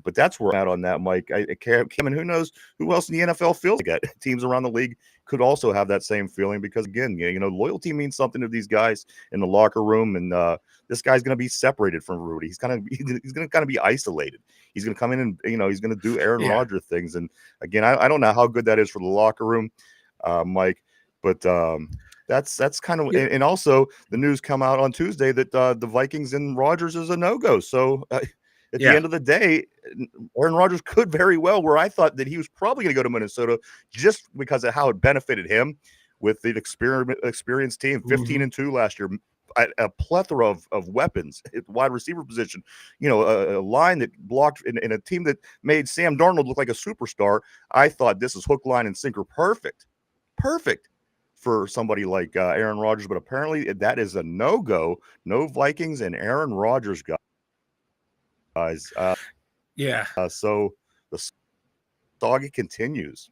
But that's where I'm at on that, Mike. Cam, and who knows who else in the NFL feels like that? Teams around the league could also have that same feeling because, again, loyalty means something to these guys in the locker room, and this guy's going to be separated from Rudy. He's going to kind of be isolated. He's going to come in and he's going to do Aaron Rodgers things. And again, I don't know how good that is for the locker room, Mike, but that's kind of and also the news come out on Tuesday that the Vikings and Rodgers is a no-go. So at the end of the day, Aaron Rodgers could very well, where I thought that he was probably going to go to Minnesota just because of how it benefited him with the experienced team, 15-2 last year, a plethora of weapons at the wide receiver position, a line that blocked in a team that made Sam Darnold look like a superstar. I thought this is hook, line, and sinker perfect for somebody like Aaron Rodgers, but apparently that is a no-go. No Vikings and Aaron Rodgers guys. So the saga continues.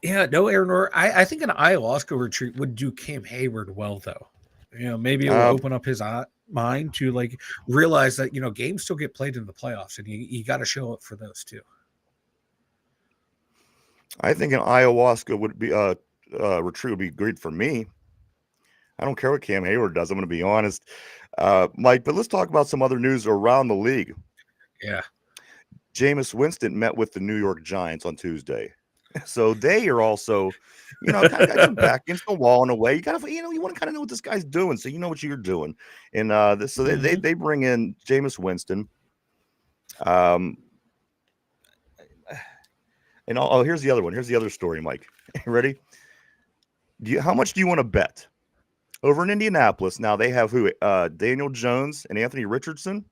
Yeah, no Aaron Rodgers. I think an ayahuasca retreat would do Cam Hayward well, though. Maybe it will open up his mind to like realize that games still get played in the playoffs, and you got to show up for those too. I think an ayahuasca would be retreat would be great for me. I don't care what Cam Hayward does. I'm going to be honest, Mike. But let's talk about some other news around the league. Yeah, Jameis Winston met with the New York Giants on Tuesday, so they are also, kind of got your back against the wall in a way. You got to, you want to kind of know what this guy's doing, so you know what you're doing. And so they bring in Jameis Winston. And here's the other one. Here's the other story, Mike. Ready? How much do you want to bet? Over in Indianapolis, now they have who? Daniel Jones and Anthony Richardson.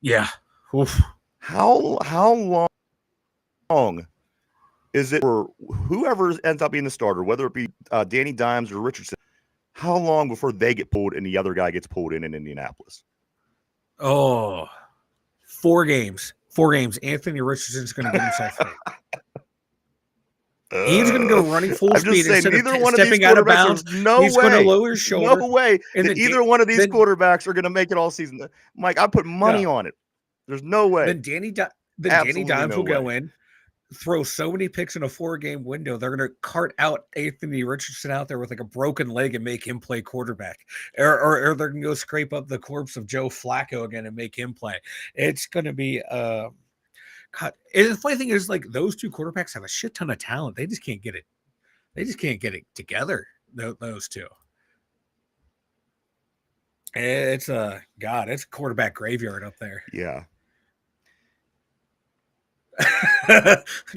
Yeah. Oof. How long is it for whoever ends up being the starter, whether it be Danny Dimes or Richardson? How long before they get pulled and the other guy gets pulled in Indianapolis? Oh, 4 games. 4 games. Anthony Richardson's going to get himself hurt. He's going to go running full speed instead of stepping out of bounds. He's going to lower his shoulder. No way that either one of these quarterbacks are going to make it all season. Mike, I put money on it. There's no way. Then Danny Dimes will go in, throw so many picks in a 4-game window. They're going to cart out Anthony Richardson out there with like a broken leg and make him play quarterback. Or they're going to go scrape up the corpse of Joe Flacco again and make him play. It's going to be God, and the funny thing is, like, those 2 quarterbacks have a shit ton of talent. They just can't get it. They just can't get it together. Those 2. It's it's a quarterback graveyard up there. Yeah.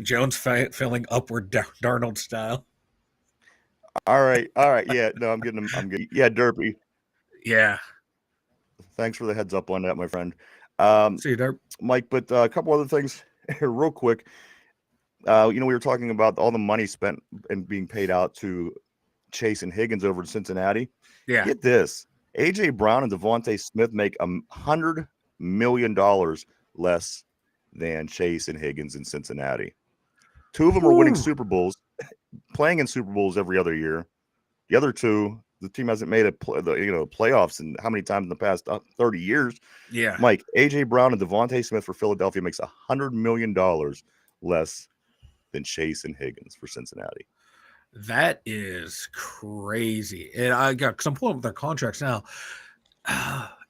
Jones filling upward Darnold style. All right. Yeah. No, I'm getting. Yeah, Derpy. Yeah. Thanks for the heads up on that, my friend. See you, Derp. Mike, but a couple other things here real quick. We were talking about all the money spent and being paid out to Chase and Higgins over in Cincinnati. Yeah. Get this. A.J. Brown and Devontae Smith make $100 million less than Chase and Higgins in Cincinnati. 2 of them are winning Super Bowls, playing in Super Bowls every other year. The other 2, the team hasn't made playoffs in how many times in the past 30 years. Yeah. Mike, A.J. Brown and Devontae Smith for Philadelphia makes $100 million less than Chase and Higgins for Cincinnati. That is crazy. And because I'm pulling up their contracts now.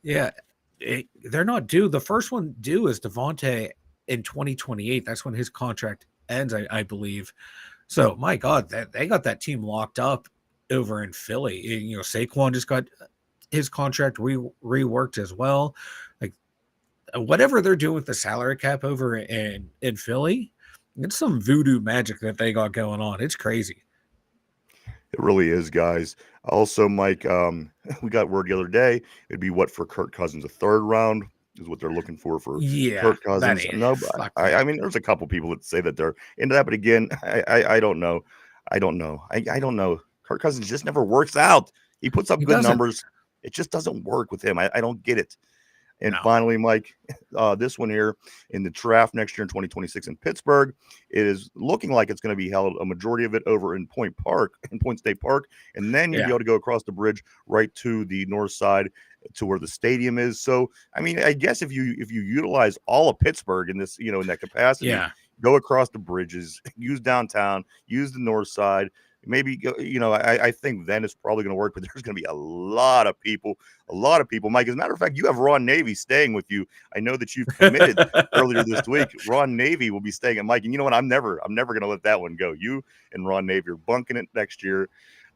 They're not due. The first one due is Devontae in 2028. That's when his contract ends, I believe. So, my God, they got that team locked up over in Philly. Saquon just got his contract reworked as well. Like, whatever they're doing with the salary cap over in Philly, it's some voodoo magic that they got going on. It's crazy. It really is, guys. Also, Mike, we got word the other day. It'd be what for Kirk Cousins? A 3rd round is what they're looking for Kirk Cousins. No, I mean, there's a couple people that say that they're into that, but again, I don't know. I don't know. Kirk Cousins just never works out. He puts up good numbers. It just doesn't work with him. I don't get it. And No. finally, Mike, this one here in the draft next year in 2026 in Pittsburgh, it is looking like it's going to be held, a majority of it over in Point State Park. And then you'll be able to go across the bridge right to the north side to where the stadium is. So, I mean, I guess if you utilize all of Pittsburgh in this, in that capacity, go across the bridges, use downtown, use the north side. Maybe, I think then it's probably going to work, but there's going to be a lot of people, Mike. As a matter of fact, you have Ron Navy staying with you. I know that you've committed earlier this week. Ron Navy will be staying at Mike. And you know what? I'm never going to let that one go. You and Ron Navy are bunking it next year.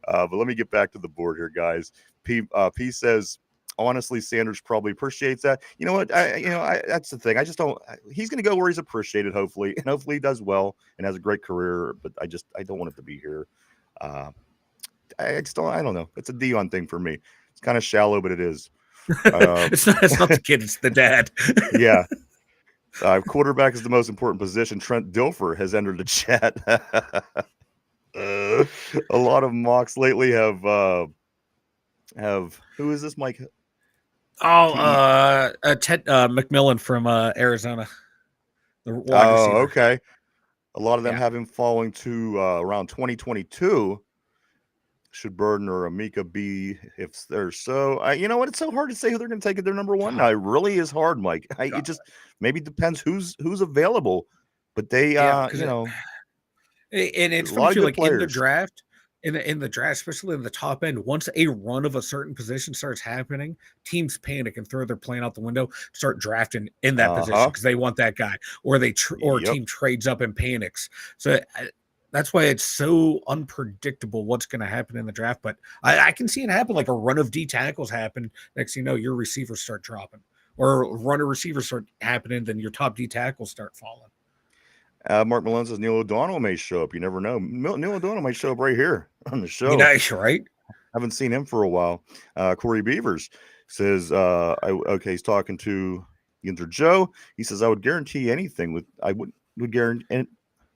But let me get back to the board here, guys. P says, honestly, Sanders probably appreciates that. You know what? That's the thing. I just don't. He's going to go where he's appreciated, hopefully, and hopefully he does well and has a great career. But I don't want it to be here. I don't know. It's a Dion thing for me. It's kind of shallow, but it is. It's not the kid, it's the dad. Yeah. Quarterback is the most important position. Trent Dilfer has entered the chat. A lot of mocks lately have who is this, Mike? Ted McMillan from Arizona. The wide receiver. Okay. A lot of them have him falling to around 2022. Should Burden or Amika be if they're so? You know what? It's so hard to say who they're going to take at their number one now. It really is hard, Mike. It just maybe depends who's available. But they, and it's funny too, like in the draft. In the draft, especially in the top end, once a run of a certain position starts happening, teams panic and throw their plan out the window, start drafting in that position because they want that guy, or a team trades up and panics. So that's why it's so unpredictable what's going to happen in the draft. But I can see it happen, like a run of D tackles happen. Next thing you know, your receivers start dropping, or a run of receivers start happening, then your top D tackles start falling. Mark Malone says Neil O'Donnell may show up. You never know. Neil O'Donnell might show up right here on the show. Nice, right? Haven't seen him for a while. Corey Beavers says, he's talking to Ginter Joe. He says, I would guarantee anything with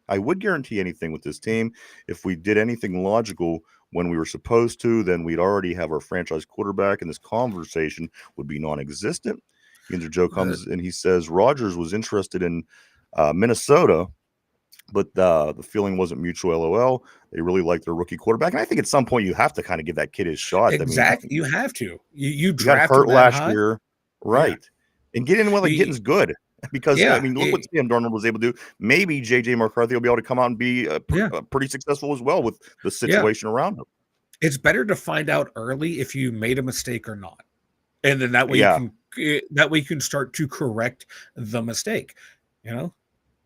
anything with this team. If we did anything logical when we were supposed to, then we'd already have our franchise quarterback, and this conversation would be non-existent. Ginter Joe comes and he says Rodgers was interested in Minnesota, but the feeling wasn't mutual. LOL. They really like their rookie quarterback, and I think at some point you have to kind of give that kid his shot. Exactly, I mean, you have to. You got hurt last year, right? And get in while the getting's good, because I mean, look what Sam Darnold was able to do. Maybe JJ McCarthy will be able to come out and be pretty successful as well with the situation around him. It's better to find out early if you made a mistake or not, and then that way you can start to correct the mistake.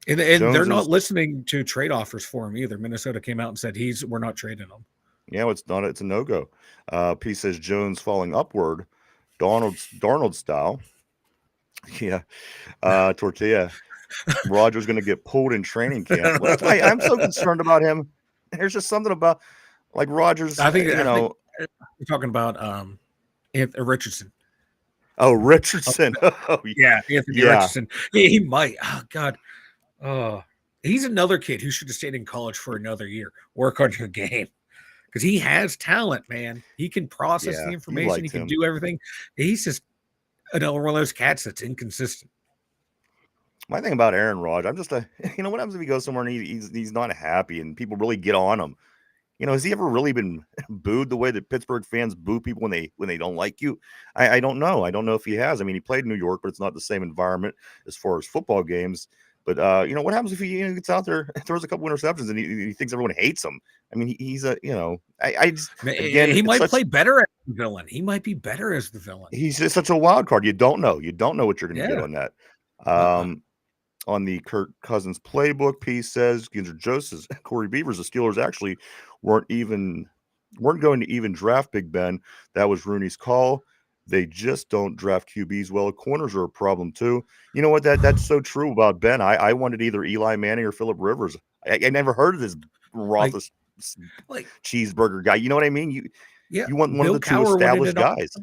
And they're not listening to trade offers for him either. Minnesota came out and said we're not trading him. Yeah, it's a no-go. P says Jones falling upward, Darnold style. Yeah. Tortilla. Rodgers going to get pulled in training camp. I'm so concerned about him. There's just something about like Rodgers. I think we're talking about Richardson. Oh, Richardson. Oh, yeah, Anthony Richardson. He might. Oh, God. Oh, he's another kid who should have stayed in college for another year. Work on your game. Because he has talent, man. He can process the information. He can do everything. He's just another one of those cats that's inconsistent. My thing about Aaron Rodgers, I'm just what happens if he goes somewhere and he's not happy and people really get on him? Has he ever really been booed the way that Pittsburgh fans boo people when they don't like you? I don't know. I don't know if he has. I mean, he played in New York, but it's not the same environment as far as football games. But what happens if he gets out there, throws a couple interceptions, and he thinks everyone hates him? I mean, he's a he might play better as the villain. He might be better as the villain. He's just such a wild card. You don't know. You don't know what you're going to get on that. On the Kirk Cousins playbook piece says Ginter Joseph's Corey Beavers, the Steelers actually weren't going to even draft Big Ben. That was Rooney's call. They just don't draft QBs well. Corners are a problem too. You know what? That's so true about Ben. I wanted either Eli Manning or Phillip Rivers. I never heard of this cheeseburger guy. You know what I mean? You want one of the two established guys.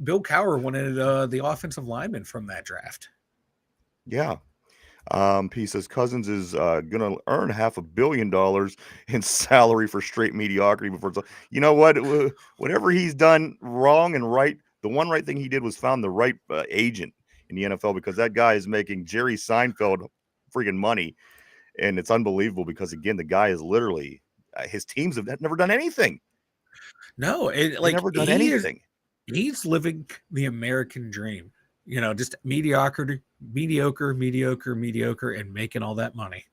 Bill Cowher wanted the offensive lineman from that draft. Yeah. He says Cousins is gonna earn $500 million in salary for straight mediocrity before. You know what? Whatever he's done wrong and right, the one right thing he did was found the right agent in the NFL, because that guy is making Jerry Seinfeld freaking money. And it's unbelievable because, again, the guy is literally his teams have never done anything. No, They've never done anything. He's living the American dream. Just mediocre, and making all that money.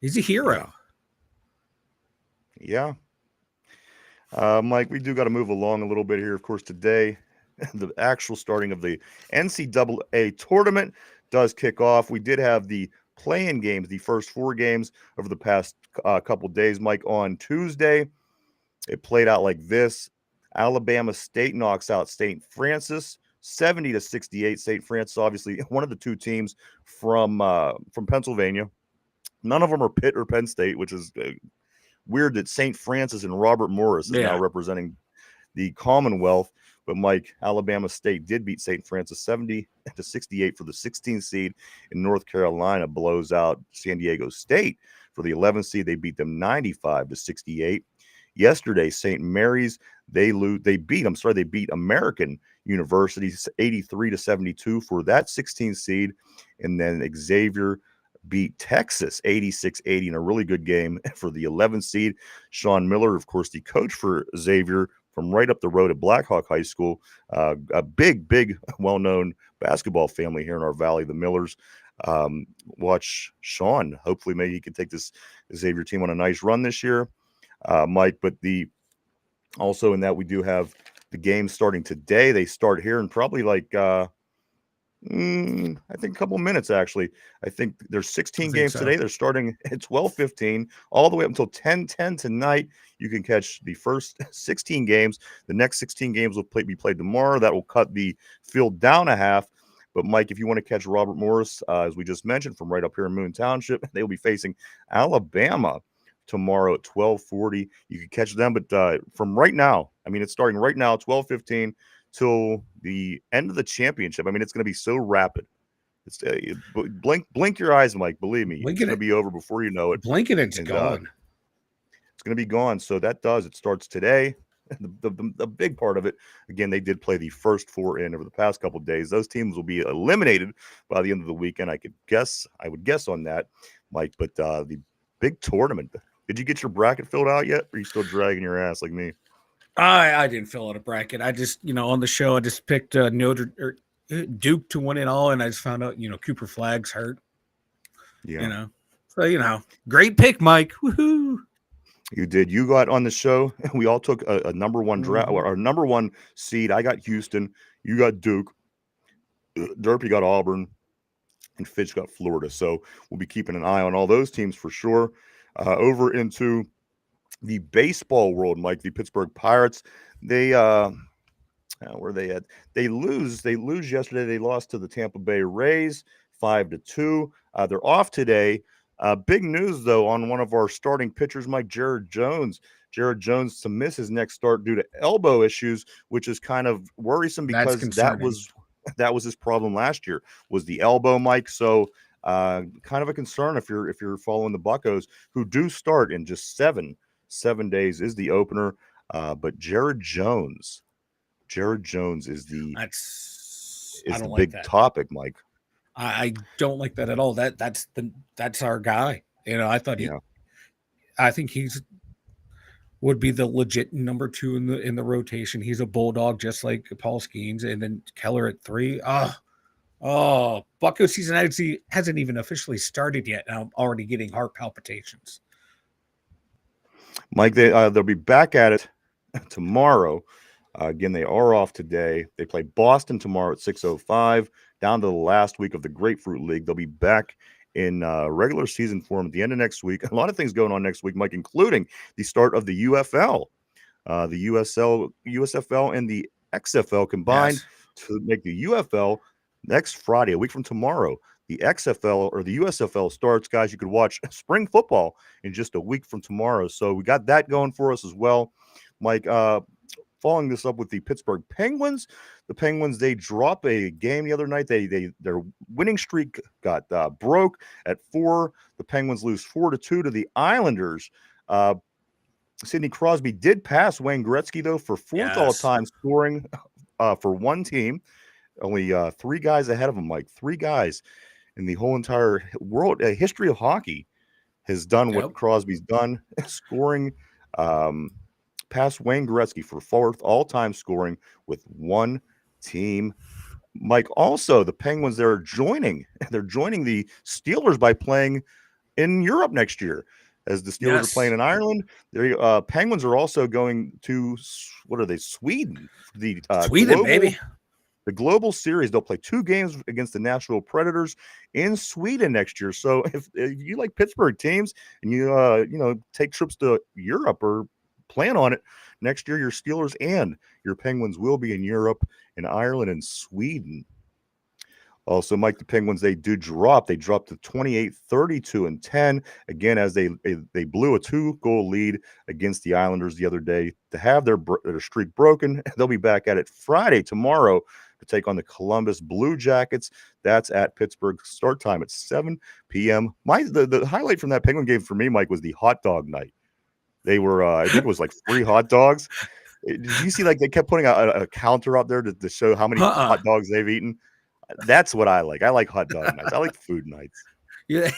He's a hero. Yeah. Mike, we do got to move along a little bit here. Of course, today, the actual starting of the NCAA tournament does kick off. We did have the play-in games, the first 4 games over the past couple days, Mike. On Tuesday, it played out like this. Alabama State knocks out St. Francis 70-68. St. Francis, obviously, one of the 2 teams from Pennsylvania. None of them are Pitt or Penn State, which is weird that St. Francis and Robert Morris is now representing the Commonwealth. But, Mike, Alabama State did beat St. Francis 70-68 for the 16th seed, and North Carolina blows out San Diego State for the 11th seed. They beat them 95-68. Yesterday, St. Mary's, they beat American University 83-72 for that 16th seed, and then Xavier beat Texas 86-80 in a really good game for the 11th seed. Sean Miller, of course, the coach for Xavier from right up the road at Blackhawk High School, a big, well-known basketball family here in our valley, the Millers. Watch Sean. Hopefully, maybe he can take this Xavier team on a nice run this year, Mike. But also in that, we do have the games starting today. They start here in probably like I think a couple minutes, actually. I think there's 16 games today. They're starting at 12:15 all the way up until 10:10 tonight. You can catch the first 16 games. The next 16 games will be played tomorrow. That will cut the field down a half. But, Mike, if you want to catch Robert Morris, as we just mentioned, from right up here in Moon Township, they will be facing Alabama tomorrow at 12:40. You can catch them. But from right now, I mean, it's starting right now, 12:15. Till the end of the championship. I mean, it's going to be so rapid. It's blink your eyes, Mike. Believe me, it's going to be over before you know it. Blink it, it's gone. It's going to be gone. So it starts today. The big part of it, again, they did play the first 4 in over the past couple of days. Those teams will be eliminated by the end of the weekend. I would guess on that, Mike. But the big tournament. Did you get your bracket filled out yet? Or are you still dragging your ass like me? I didn't fill out a bracket. I just, on the show, I just picked Duke to win it all, and I just found out, Cooper Flagg's hurt. Yeah. So, great pick, Mike. Woohoo! You did. You got on the show. We all took a number 1 draft, or our number 1 seed. I got Houston. You got Duke. Derpy got Auburn, and Fitch got Florida. So we'll be keeping an eye on all those teams for sure. Over into the baseball world, Mike, the Pittsburgh Pirates, they where they at? They lose yesterday. They lost to the Tampa Bay Rays 5-2. They're off today. Big news, though, on one of our starting pitchers, Mike, Jared Jones. Jared Jones to miss his next start due to elbow issues, which is kind of worrisome because that was his problem last year, was the elbow, Mike. So kind of a concern if you're following the Buccos, who do start in just 7 days is the opener. But Jared Jones is the big topic, Mike. I don't like that at all. That's our guy. I thought I think he's would be the legit number 2 in the rotation. He's a bulldog, just like Paul Skeens, and then Keller at 3. Bucco season hasn't even officially started yet. And I'm already getting heart palpitations. Mike, they'll be back at it tomorrow. Again, they are off today. They play Boston tomorrow at 6:05, down to the last week of the Grapefruit League. They'll be back in regular season form at the end of next week. A lot of things going on next week, Mike, including the start of the UFL. The USFL and the XFL combined to make the UFL next Friday, a week from tomorrow. The XFL or the USFL starts, guys. You could watch spring football in just a week from tomorrow. So we got that going for us as well, Mike. Following this up with the Pittsburgh Penguins. The Penguins, they drop a game the other night. Their winning streak got broke at 4. The Penguins lose 4-2 to the Islanders. Sidney Crosby did pass Wayne Gretzky, though, for 4th all-time scoring for one team. Only 3 guys ahead of him, Mike. 3 guys in the whole entire world history of hockey has done what Yep. Crosby's done, scoring past Wayne Gretzky for 4th all-time scoring with one team. Mike, also the Penguins, they're joining the Steelers by playing in Europe next year. As the Steelers are playing Yes. in Ireland, the Penguins are also going to, what are they, Sweden? The Sweden, baby. the global series. They'll play 2 games against the Nashville Predators in Sweden next year. So if you like Pittsburgh teams and you take trips to Europe or plan on it next year, your Steelers and your Penguins will be in Europe, in Ireland, and Sweden. Also, Mike, the Penguins, they drop. They dropped to 28-32-10 again as they blew a 2-goal lead against the Islanders the other day to have their streak broken. They'll be back at it Friday, tomorrow, to take on the Columbus Blue Jackets. That's at Pittsburgh. Start time at 7 p.m. The highlight from that Penguin game for me, Mike, was the hot dog night. They were, I think it was like free hot dogs. Did you see, like, they kept putting a counter up there to show how many hot dogs they've eaten? That's what I like. I like hot dog nights. I like food nights. Yeah.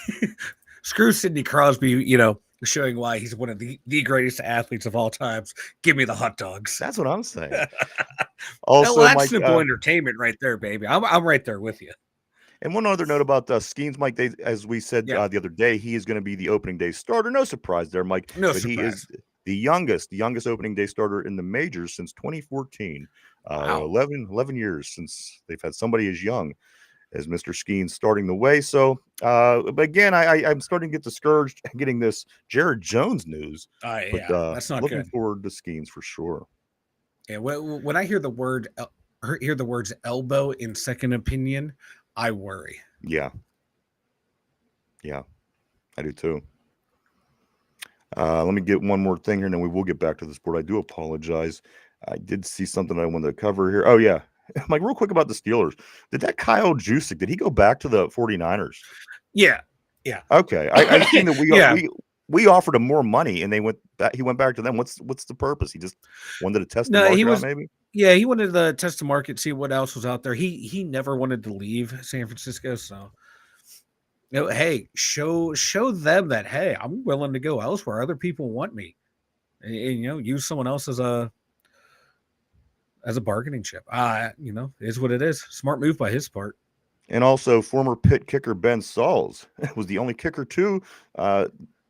Screw Sidney Crosby, showing why he's one of the greatest athletes of all times. Give me the hot dogs. That's what I'm saying. Also, that's Mike, simple entertainment right there, baby. I'm right there with you. And one other note about Skeens, Mike, as we said the other day, he is going to be the opening day starter. No surprise there, Mike. No but surprise. He is the youngest opening day starter in the majors since 2014. Wow. 11 years since they've had somebody as young as Mr. Skeens starting the way. So, but again, I'm starting to get discouraged getting this Jared Jones news. But that's not looking good. forward to Skeens for sure. Yeah, when I hear the words elbow in second opinion, I worry. Yeah, I do too. Let me get one more thing here, and then we will get back to the sport. I do apologize. I did see something I wanted to cover here. Oh, yeah. Mike, real quick about the Steelers. Did that Kyle Juszczyk, did he go back to the 49ers? Yeah. Okay. I seen that we offered him more money, and he went back to them. What's the purpose? He just wanted to test the market out, maybe? Yeah, he wanted to test the market, see what else was out there. He never wanted to leave San Francisco, so hey, show them that, hey, I'm willing to go elsewhere. Other people want me, and use someone else as a bargaining chip. Is what it is. Smart move by his part. And also, former Pitt kicker Ben Sauls was the only kicker to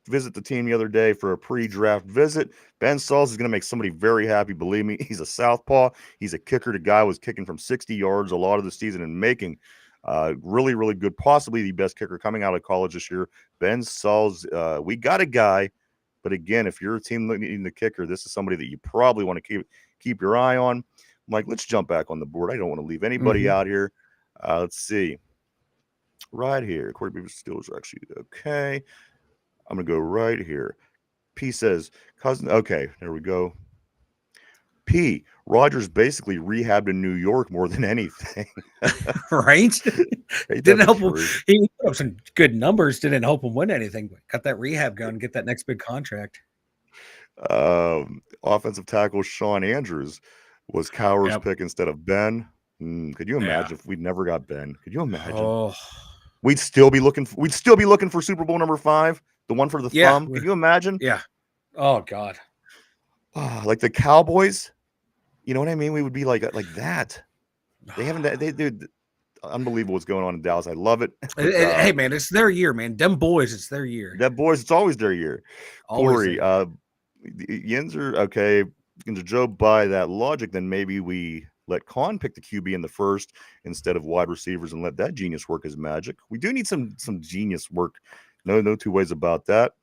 visit the team the other day for a pre-draft visit. Ben Sauls is going to make somebody very happy. Believe me, he's a southpaw. He's a kicker. The guy was kicking from 60 yards a lot of the season and making really, really good, possibly the best kicker coming out of college this year. Ben Sauls, we got a guy. But again, if you're a team needing the kicker, this is somebody that you probably want to keep your eye on. Mike, let's jump back on the board. I don't want to leave anybody out here. Let's see. Right here. Corey Beaver Steelers are actually okay. I'm going to go right here. P says, cousin. Okay, there we go. P. Rogers basically rehabbed in New York more than anything. Right? Didn't help him. He put up some good numbers. Didn't help him win anything. But got that rehab going. Get that next big contract. Offensive tackle Sean Andrews was Cowher's pick instead of Ben. Could you imagine if we'd never got Ben? Could you imagine? Oh. We'd still be looking for Super Bowl number 5, the one for the thumb. Could you imagine? Yeah. Oh God. Like the Cowboys. You know what I mean? We would be like that. They haven't. They did. Unbelievable what's going on in Dallas. I love it. But, hey man, it's their year, man. Them boys, it's their year. That boys, it's always their year. Corey, Yinzer. Okay, to Joe by that logic, then maybe we let Kahn pick the QB in the first instead of wide receivers and let that genius work his magic. We do need some genius work. No two ways about that.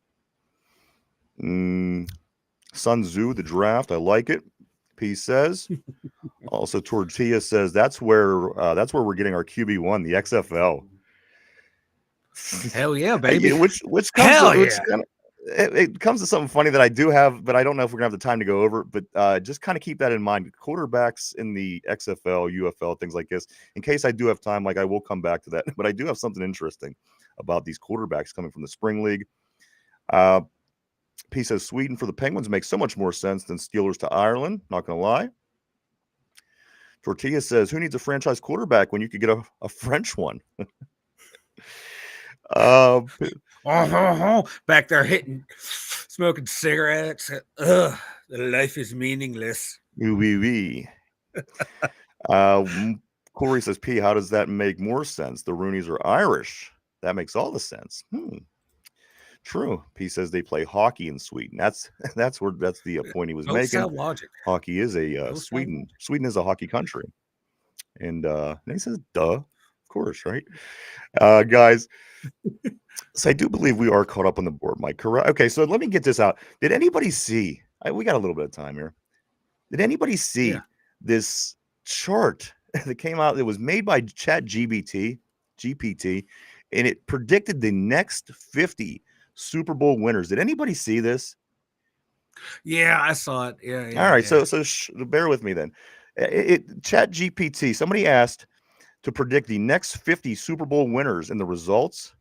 Sun Tzu, the draft. I like it. P says. Also, Tortilla says that's where we're getting our QB1, the XFL. Hell yeah, baby! Which comes it comes to something funny that I do have, but I don't know if we're gonna have the time to go over. But just kind of keep that in mind. Quarterbacks in the XFL, UFL, things like this. In case I do have time, like I will come back to that. But I do have something interesting about these quarterbacks coming from the spring league. P says Sweden for the Penguins makes so much more sense than Steelers to Ireland. Not gonna lie. Tortilla says, who needs a franchise quarterback when you could get a French one? Back there smoking cigarettes. Ugh, life is meaningless. Oui, oui. Corey says, P, how does that make more sense? The Rooneys are Irish. That makes all the sense. True. P says they play hockey in Sweden. That's the point he was Both making. sound logic. Hockey is a Sweden. Sweden is a hockey country. And he says, duh, of course, right? Guys, so I do believe we are caught up on the board, Mike. Correct? Okay, so let me get this out. Did anybody see? We got a little bit of time here. Did anybody see this chart that came out that was made by GPT, and it predicted the next 50 Super Bowl winners? Did anybody see this? Yeah, I saw it. Yeah. All right, so bear with me then. Chat GPT, somebody asked to predict the next 50 Super Bowl winners and the results.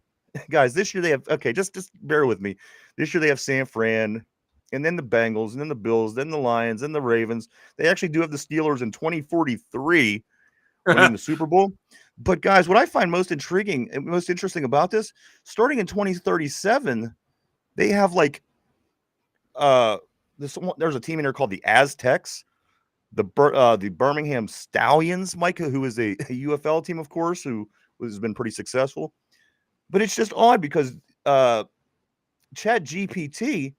Guys, this year they have, okay, just bear with me. This year they have San Fran, and then the Bengals, and then the Bills, then the Lions, then the Ravens. They actually do have the Steelers in 2043 winning the Super Bowl. But guys, what I find most intriguing and most interesting about this, starting in 2037, they have like there's a team in there called the Aztecs, the Birmingham Stallions, Micah, who is a UFL team, of course, who has been pretty successful. But it's just odd because Chat GPT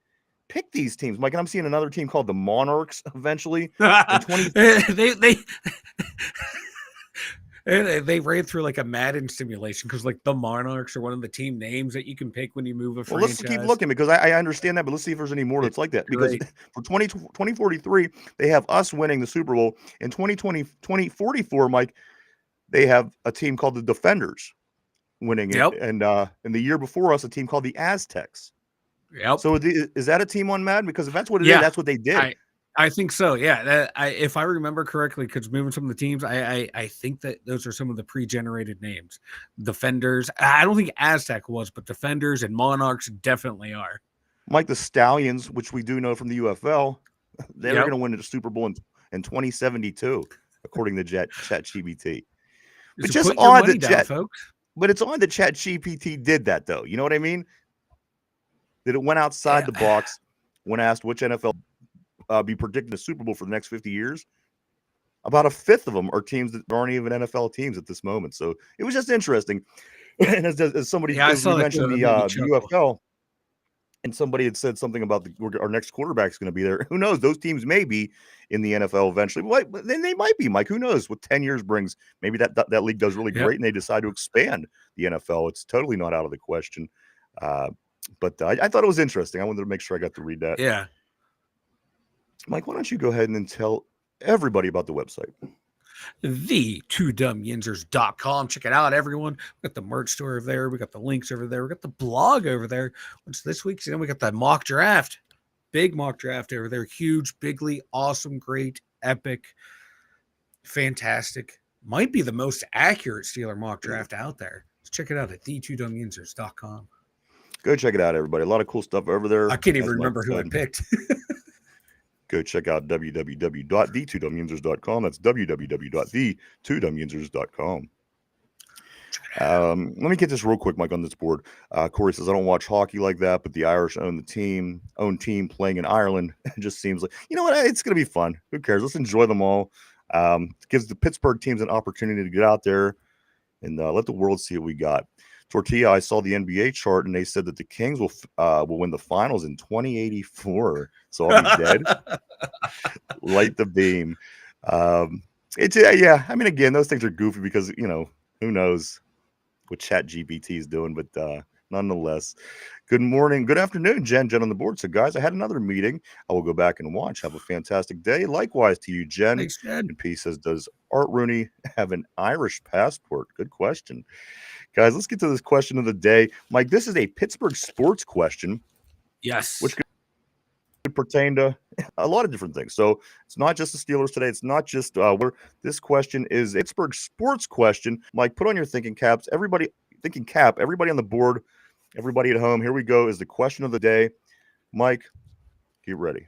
picked these teams, Mike, and I'm seeing another team called the Monarchs eventually. They ran through like a Madden simulation because like the Monarchs are one of the team names that you can pick when you move a franchise. Well, let's keep looking because I understand that, but let's see if there's any more that's like that. Because for 2043, they have us winning the Super Bowl. In 2044, Mike, they have a team called the Defenders winning it. And in the year before us, a team called the Aztecs. Yep. So is that a team on Madden? Because if that's what it is, that's what they did. I think so. Yeah. If I remember correctly, because moving some of the teams, I think that those are some of the pre-generated names. Defenders. I don't think Aztec was, but Defenders and Monarchs definitely are. Mike, the Stallions, which we do know from the UFL, they're going to win the Super Bowl in 2072, according to ChatGPT. It's just odd that folks. But it's odd that ChatGPT did that, though. You know what I mean? That it went outside the box when asked which NFL be predicting the Super Bowl for the next 50 years. About a fifth of them are teams that aren't even NFL teams at this moment. So it was just interesting. And as somebody as we mentioned the UFL, and somebody had said something about our next quarterback is going to be there. Who knows? Those teams may be in the NFL eventually. But then they might be, Mike. Who knows what 10 years brings? Maybe that league does really great and they decide to expand the NFL. It's totally not out of the question. But I thought it was interesting. I wanted to make sure I got to read that. Yeah. Mike, why don't you go ahead and tell everybody about the website? The2dumbyinzers.com. Check it out, everyone. We got the merch store over there. We got the links over there. We got the blog over there. What's this week's? We got the mock draft. Big mock draft over there. Huge, bigly, awesome, great, epic, fantastic. Might be the most accurate Steeler mock draft out there. Let's check it out at the2dumbyinzers.com. Go check it out, everybody. A lot of cool stuff over there. I can't even remember who I picked. Go check out www.the2dumbyinzers.com. That's www.the2dumbyinzers.com. Let me get this real quick, Mike, on this board. Corey says, I don't watch hockey like that, but the Irish own team playing in Ireland. It just seems like, you know what? It's going to be fun. Who cares? Let's enjoy them all. It gives the Pittsburgh teams an opportunity to get out there and let the world see what we got. Tortilla, I saw the NBA chart, and they said that the Kings will win the finals in 2084. So I'll be dead. Light the beam. I mean, again, those things are goofy because, you know, who knows what ChatGPT is doing, but nonetheless, good morning, good afternoon, Jen on the board. So, guys, I had another meeting. I will go back and watch. Have a fantastic day. Likewise to you, Jen. Thanks, Jen. And P says, does Art Rooney have an Irish passport? Good question. Guys, let's get to this question of the day. Mike, this is a Pittsburgh sports question. Yes. Which could pertain to a lot of different things. So it's not just the Steelers today. It's not just this question is a Pittsburgh sports question. Mike, put on your thinking caps. Everybody on the board, everybody at home. Here we go is the question of the day. Mike, get ready.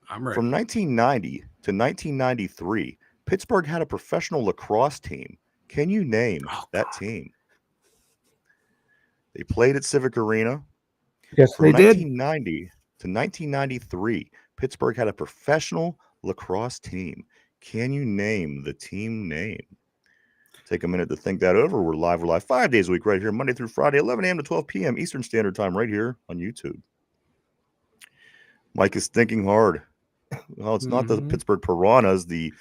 I'm ready. From 1990 to 1993, Pittsburgh had a professional lacrosse team. Can you name that team? They played at Civic Arena. Yes, From they did. 1990 to 1993, Pittsburgh had a professional lacrosse team. Can you name the team name? Take a minute to think that over. We're live 5 days a week right here, Monday through Friday, 11 a.m. to 12 p.m. Eastern Standard Time right here on YouTube. Mike is thinking hard. Well, it's not the Pittsburgh Piranhas, the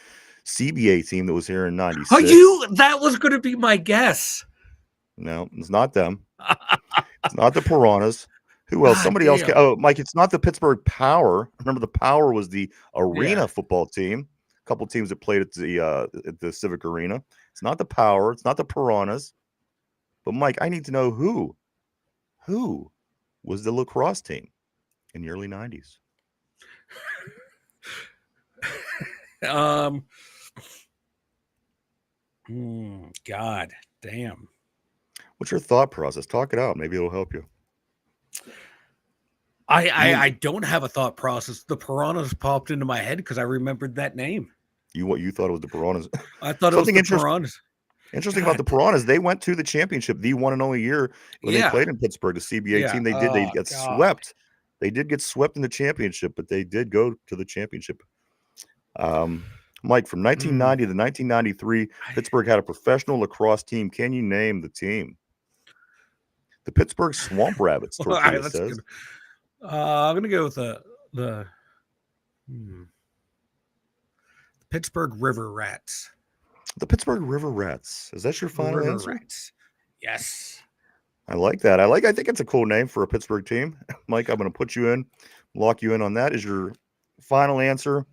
CBA team that was here in 96. That was going to be my guess. No, it's not them. It's not the Piranhas. Who else? Somebody else. Oh, Mike, it's not the Pittsburgh Power. Remember, the Power was the arena football team. A couple teams that played at the Civic Arena. It's not the Power. It's not the Piranhas. But, Mike, I need to know who was the lacrosse team in the early 90s? God damn. What's your thought process? Talk it out. Maybe it'll help you. I don't have a thought process. The Piranhas popped into my head because I remembered that name. You thought it was the Piranhas? I thought it was the Piranhas. Interesting about the Piranhas, they went to the championship, the one and only year when they played in Pittsburgh, the CBA team. They got swept. They did get swept in the championship, but they did go to the championship. Mike, from 1990 to 1993, Pittsburgh had a professional lacrosse team. Can you name the team? The Pittsburgh Swamp Rabbits, Tortilla says. Good. I'm going to go with the Pittsburgh River Rats. The Pittsburgh River Rats. Is that your final answer? Rats. Yes. I like that. I think it's a cool name for a Pittsburgh team. Mike, I'm going to put you in, lock you in on that. Is your final answer?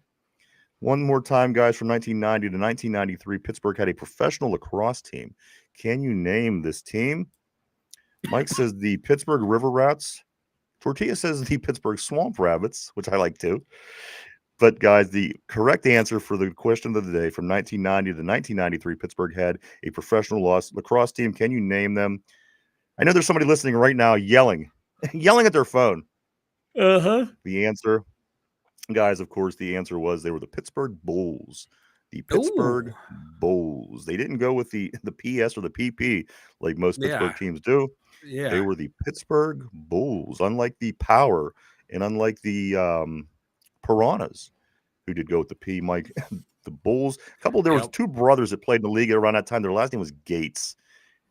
One more time, guys, from 1990 to 1993, Pittsburgh had a professional lacrosse team. Can you name this team? Mike says the Pittsburgh River Rats. Tortilla says the Pittsburgh Swamp Rabbits, which I like too. But, guys, the correct answer for the question of the day, from 1990 to 1993, Pittsburgh had a professional lacrosse team. Can you name them? I know there's somebody listening right now yelling at their phone. The answer, guys, of course, the answer was they were the Pittsburgh Bulls. The Pittsburgh Bulls. They didn't go with the PS or the PP like most Pittsburgh teams do. Yeah. They were the Pittsburgh Bulls, unlike the Power and unlike the Piranhas, who did go with the P. Mike, the Bulls. There was two brothers that played in the league around that time. Their last name was Gates,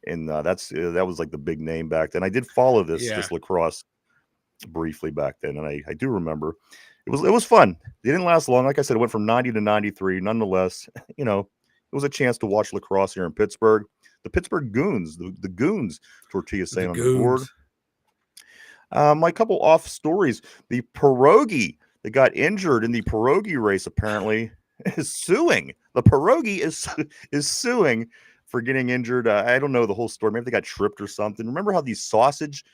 and that was like the big name back then. I did follow this lacrosse briefly back then, and I do remember it was fun. It didn't last long. Like I said, it went from 90 to 93. Nonetheless, it was a chance to watch lacrosse here in Pittsburgh. The Pittsburgh Goons, the Goons, Tortilla saying on the board. My couple off stories. The pierogi that got injured in the pierogi race apparently is suing. The pierogi is suing for getting injured. I don't know the whole story. Maybe they got tripped or something. Remember how the sausage,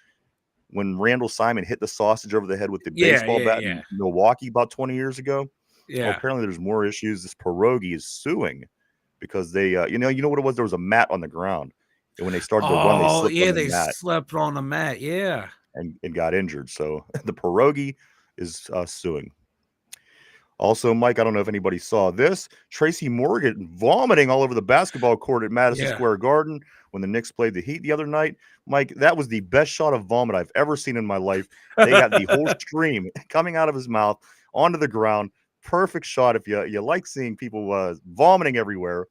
when Randall Simon hit the sausage over the head with the baseball bat in Milwaukee about 20 years ago? Yeah. Well, apparently there's more issues. This pierogi is suing because they, you know what it was? There was a mat on the ground. And when they started to run, they slept on the mat. Yeah. And got injured. So the pierogi is suing. Also, Mike, I don't know if anybody saw this. Tracy Morgan vomiting all over the basketball court at Madison Square Garden when the Knicks played the Heat the other night. Mike, that was the best shot of vomit I've ever seen in my life. They got the whole stream coming out of his mouth onto the ground. Perfect shot. If you like seeing people vomiting everywhere,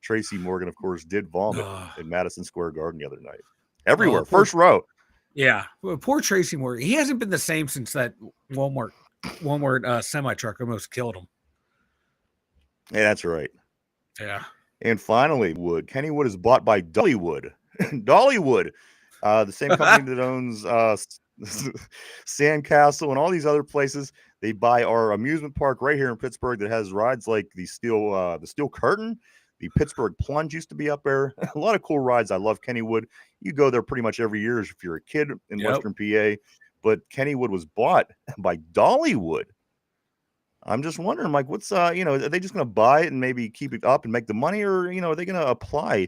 Tracy Morgan, of course, did vomit in Madison Square Garden the other night. Everywhere. First row. Yeah. Well, poor Tracy Morgan. He hasn't been the same since that Walmart semi-truck almost killed him. Yeah, that's right. Yeah. And finally, Kennywood is bought by Dollywood. Dollywood, the same company that owns Sandcastle and all these other places. They buy our amusement park right here in Pittsburgh that has rides like the Steel Curtain. The Pittsburgh Plunge used to be up there. A lot of cool rides. I love Kennywood. You go there pretty much every year if you're a kid in Western PA. But Kennywood was bought by Dollywood. I'm just wondering, Mike, what's are they just going to buy it and maybe keep it up and make the money, or are they going to apply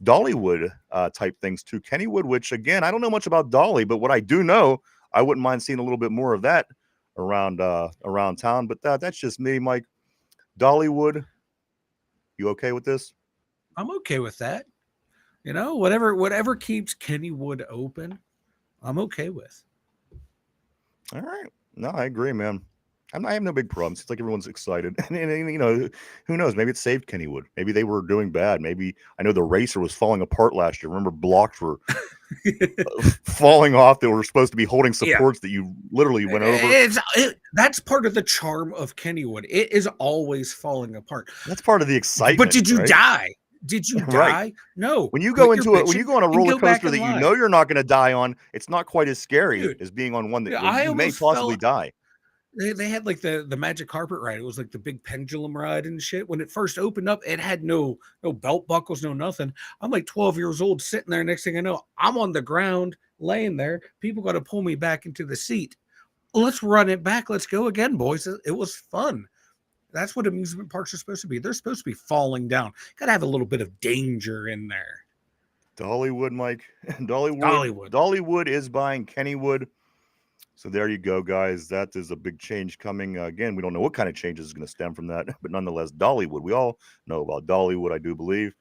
Dollywood type things to Kennywood? Which again, I don't know much about Dolly, but what I do know, I wouldn't mind seeing a little bit more of that around town. But that's just me, Mike. Dollywood, you okay with this? I'm okay with that. Whatever keeps Kennywood open, I'm okay with. All right. No, I agree, man. I have no big problems. It's like everyone's excited, and who knows? Maybe it saved Kennywood. Maybe they were doing bad. Maybe I know the racer was falling apart last year. Remember, blocks were falling off that were supposed to be holding supports that you literally went over. That's part of the charm of Kennywood. It is always falling apart. That's part of the excitement. But did you right? die? Did you Right. die? No. When you go on a roller coaster that you line. know you're not going to die on, it's not quite as scary Dude, as being on one that I you may possibly die. They had like the magic carpet ride. It was like the big pendulum ride and shit. When it first opened up, it had no belt buckles, no nothing. I'm like 12 years old sitting there. Next thing I know, I'm on the ground laying there. People got to pull me back into the seat. Let's run it back. Let's go again, boys. It was fun. That's what amusement parks are supposed to be. They're supposed to be falling down. Got to have a little bit of danger in there. Dollywood, Mike. Dollywood is buying Kennywood. So there you go, guys. That is a big change coming. Again, we don't know what kind of changes is going to stem from that, but nonetheless, Dollywood. We all know about Dollywood, I do believe.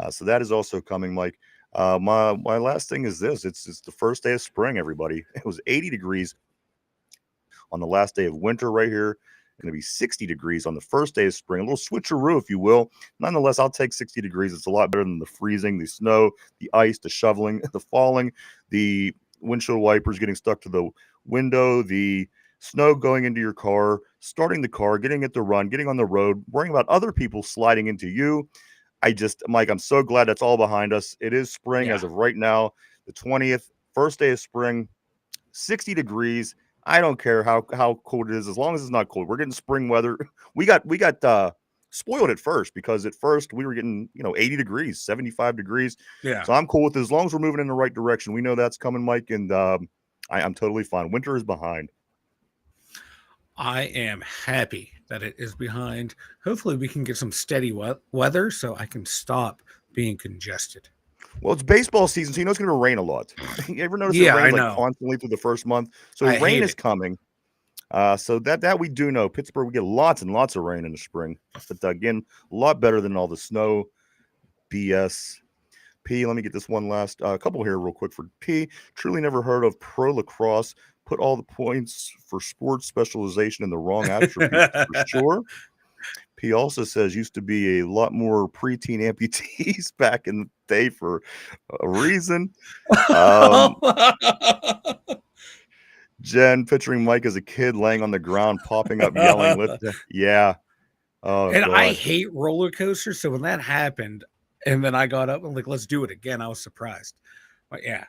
So that is also coming, Mike. My last thing is this. It's the first day of spring, everybody. It was 80 degrees on the last day of winter right here. Going to be 60 degrees on the first day of spring. A little switcheroo, if you will. Nonetheless, I'll take 60 degrees. It's a lot better than the freezing, the snow, the ice, the shoveling, the falling, the windshield wipers getting stuck to the window, the snow going into your car, starting the car, getting it to run, getting on the road, worrying about other people sliding into you. Mike, I'm so glad that's all behind us. It is spring as of right now, the 20th, first day of spring, 60 degrees. I don't care how cold it is, as long as it's not cold. We're getting spring weather. We got spoiled at first because at first we were getting 80 degrees, 75 degrees. Yeah. So I'm cool with it as long as we're moving in the right direction. We know that's coming, Mike, and I'm totally fine. Winter is behind. I am happy that it is behind. Hopefully we can get some steady weather so I can stop being congested. Well, it's baseball season, so you know it's going to rain a lot. You ever notice it rains constantly through the first month? So rain is coming. So that we do know. Pittsburgh, we get lots and lots of rain in the spring. But again, a lot better than all the snow BS. P, let me get this one last couple here real quick for P. Truly never heard of pro lacrosse. Put all the points for sports specialization in the wrong attributes for sure. P also says used to be a lot more preteen amputees back in the day for a reason. Jen, picturing Mike as a kid laying on the ground, popping up, yelling, yeah. Oh, and God. I hate roller coasters. So when that happened, and then I got up and like, let's do it again, I was surprised. But yeah.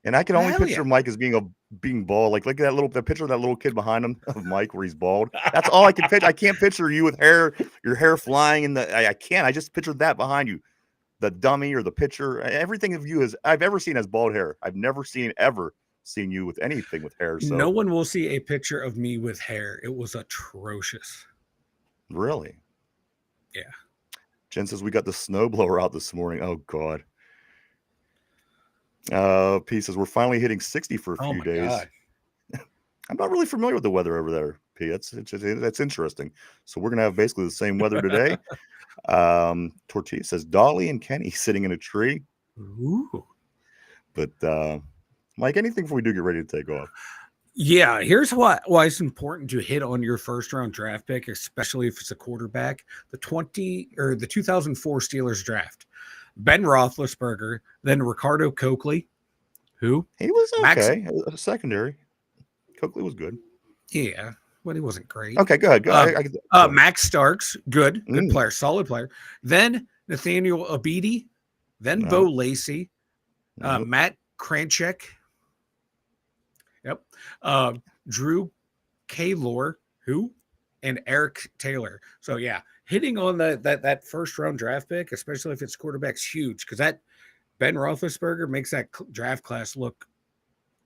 And I can only picture Mike as being bald. Like the picture of that little kid behind him of Mike where he's bald. That's all I can picture. I can't picture you with your hair flying in I can't. I just pictured that behind you. The dummy or the picture. Everything of you I've ever seen as bald hair. I've never seen you with anything with hair. So no one will see a picture of me with hair. It was atrocious. Really? Yeah. Jen says we got the snowblower out this morning. Oh God. P says we're finally hitting 60 for a few days. God. I'm not really familiar with the weather over there, P. That's interesting. So we're gonna have basically the same weather today. Tortilla says Dolly and Kenny sitting in a tree. Ooh. But Mike, anything before we do get ready to take off? Yeah, here's why it's important to hit on your first round draft pick, especially if it's a quarterback. The 2004 Steelers draft. Ben Roethlisberger, then Ricardo Coakley, who he was okay. Secondary. Coakley was good. Yeah, but he wasn't great. Okay, good. Max Starks, good player, solid player. Then Nathaniel Abidi, then Bo Lacey, Matt Kranchek. Yep. Drew Kaylor, and Eric Taylor. So yeah, hitting on that first round draft pick, especially if it's quarterback's huge, because that Ben Roethlisberger makes that draft class look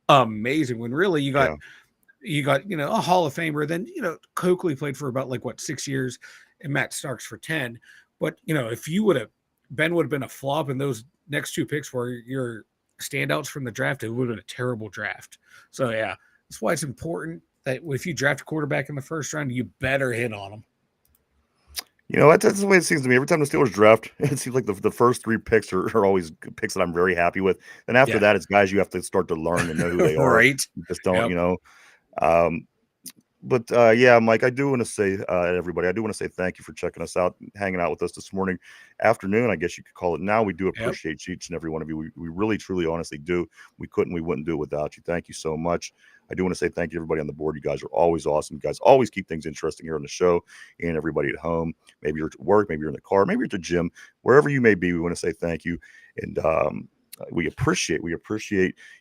amazing. When really you got a Hall of Famer. Then Coakley played for about 6 years, and Matt Starks for 10. But if Ben would have been a flop, and those next two picks were your standouts from the draft, it would have been a terrible draft. So yeah, that's why it's important that if you draft a quarterback in the first round, you better hit on them. You know, that's the way it seems to me. Every time the Steelers draft, it seems like the first 3 picks are always picks that I'm very happy with. And after that, it's guys you have to start to learn and know who they are. Right. You just don't, Yep. you know. But yeah, Mike, I do want to say, everybody, I do want to say thank you for checking us out, hanging out with us this morning, afternoon, I guess you could call it now. We do appreciate each and every one of you. We really, truly, honestly do. We wouldn't do it without you. Thank you so much. I do want to say thank you to everybody on the board. You guys are always awesome. You guys always keep things interesting here on the show, and everybody at home. Maybe you're at work, maybe you're in the car, maybe you're at the gym, wherever you may be. We want to say thank you. And we appreciate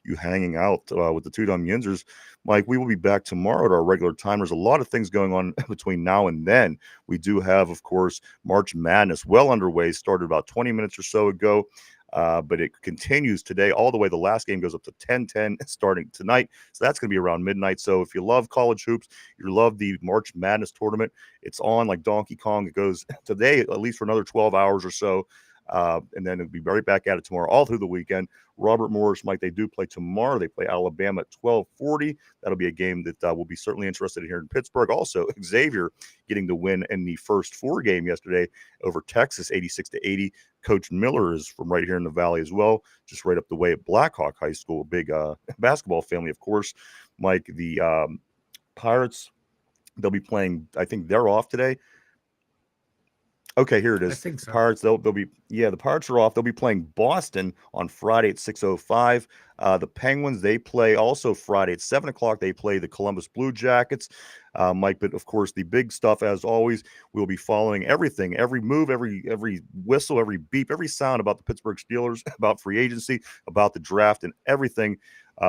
you hanging out with the Two Dumb Yinzers. Mike, we will be back tomorrow at our regular time. There's a lot of things going on between now and then. We do have, of course, March Madness well underway, started about 20 minutes or so ago. But it continues today all the way. The last game goes up to 10:10 starting tonight. So that's going to be around midnight. So if you love college hoops, you love the March Madness tournament, it's on like Donkey Kong. It goes today at least for another 12 hours or so. And then it'll be right back at it tomorrow, all through the weekend. Robert Morris, Mike, they do play tomorrow. They play Alabama at 12:40. That'll be a game that we'll be certainly interested in here in Pittsburgh. Also, Xavier getting the win in the first 4 game yesterday over Texas, 86-80. Coach Miller is from right here in the Valley as well, just right up the way at Blackhawk High School. A big basketball family, of course. Mike, the Pirates, they'll be playing, I think they're off today. Okay, here it is. I think so. The Pirates, they'll be, the Pirates are off. They'll be playing Boston on Friday at 6:05. The Penguins, they play also Friday at 7 o'clock. They play the Columbus Blue Jackets. Mike, but of course, the big stuff, as always, we'll be following everything, every move, every whistle, every beep, every sound about the Pittsburgh Steelers, about free agency, about the draft, and everything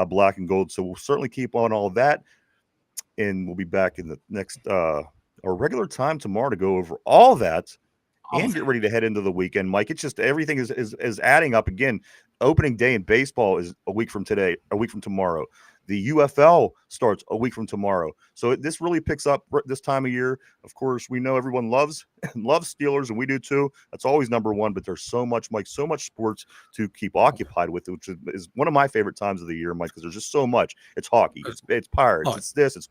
black and gold. So we'll certainly keep on all that. And we'll be back in the next, our regular time tomorrow to go over all that. And get ready to head into the weekend, Mike. It's just everything is adding up again. Opening day in baseball is a week from tomorrow. The UFL starts a week from tomorrow. So this really picks up this time of year. Of course, we know everyone loves Steelers, and we do too. That's always number one. But there's so much, Mike, so much sports to keep occupied with, which is one of my favorite times of the year, Mike, because there's just so much. It's hockey, it's Pirates, it's this, it's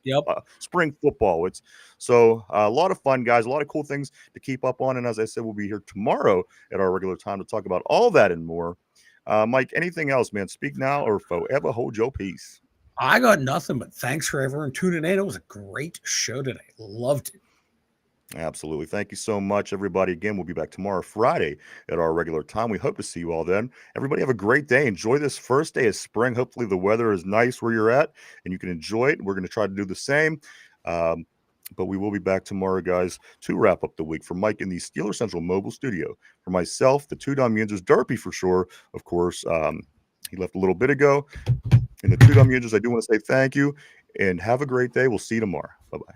spring football. It's so a lot of fun, guys. A lot of cool things to keep up on. And as I said, we'll be here tomorrow at our regular time to talk about all that and more. Mike, anything else, man? Speak now or forever hold your peace. I got nothing but thanks for everyone tuning in. It was a great show today. Loved it. Absolutely. Thank you so much, everybody. Again, we'll be back tomorrow, Friday, at our regular time. We hope to see you all then. Everybody have a great day. Enjoy this first day of spring. Hopefully the weather is nice where you're at and you can enjoy it. We're going to try to do the same. But we will be back tomorrow, guys, to wrap up the week. For Mike in the Steeler Central Mobile Studio. For myself, the Two Dumb Yinzers, Derpy for sure. Of course, he left a little bit ago. And the Two Dumb Yinzers, I do want to say thank you and have a great day. We'll see you tomorrow. Bye-bye.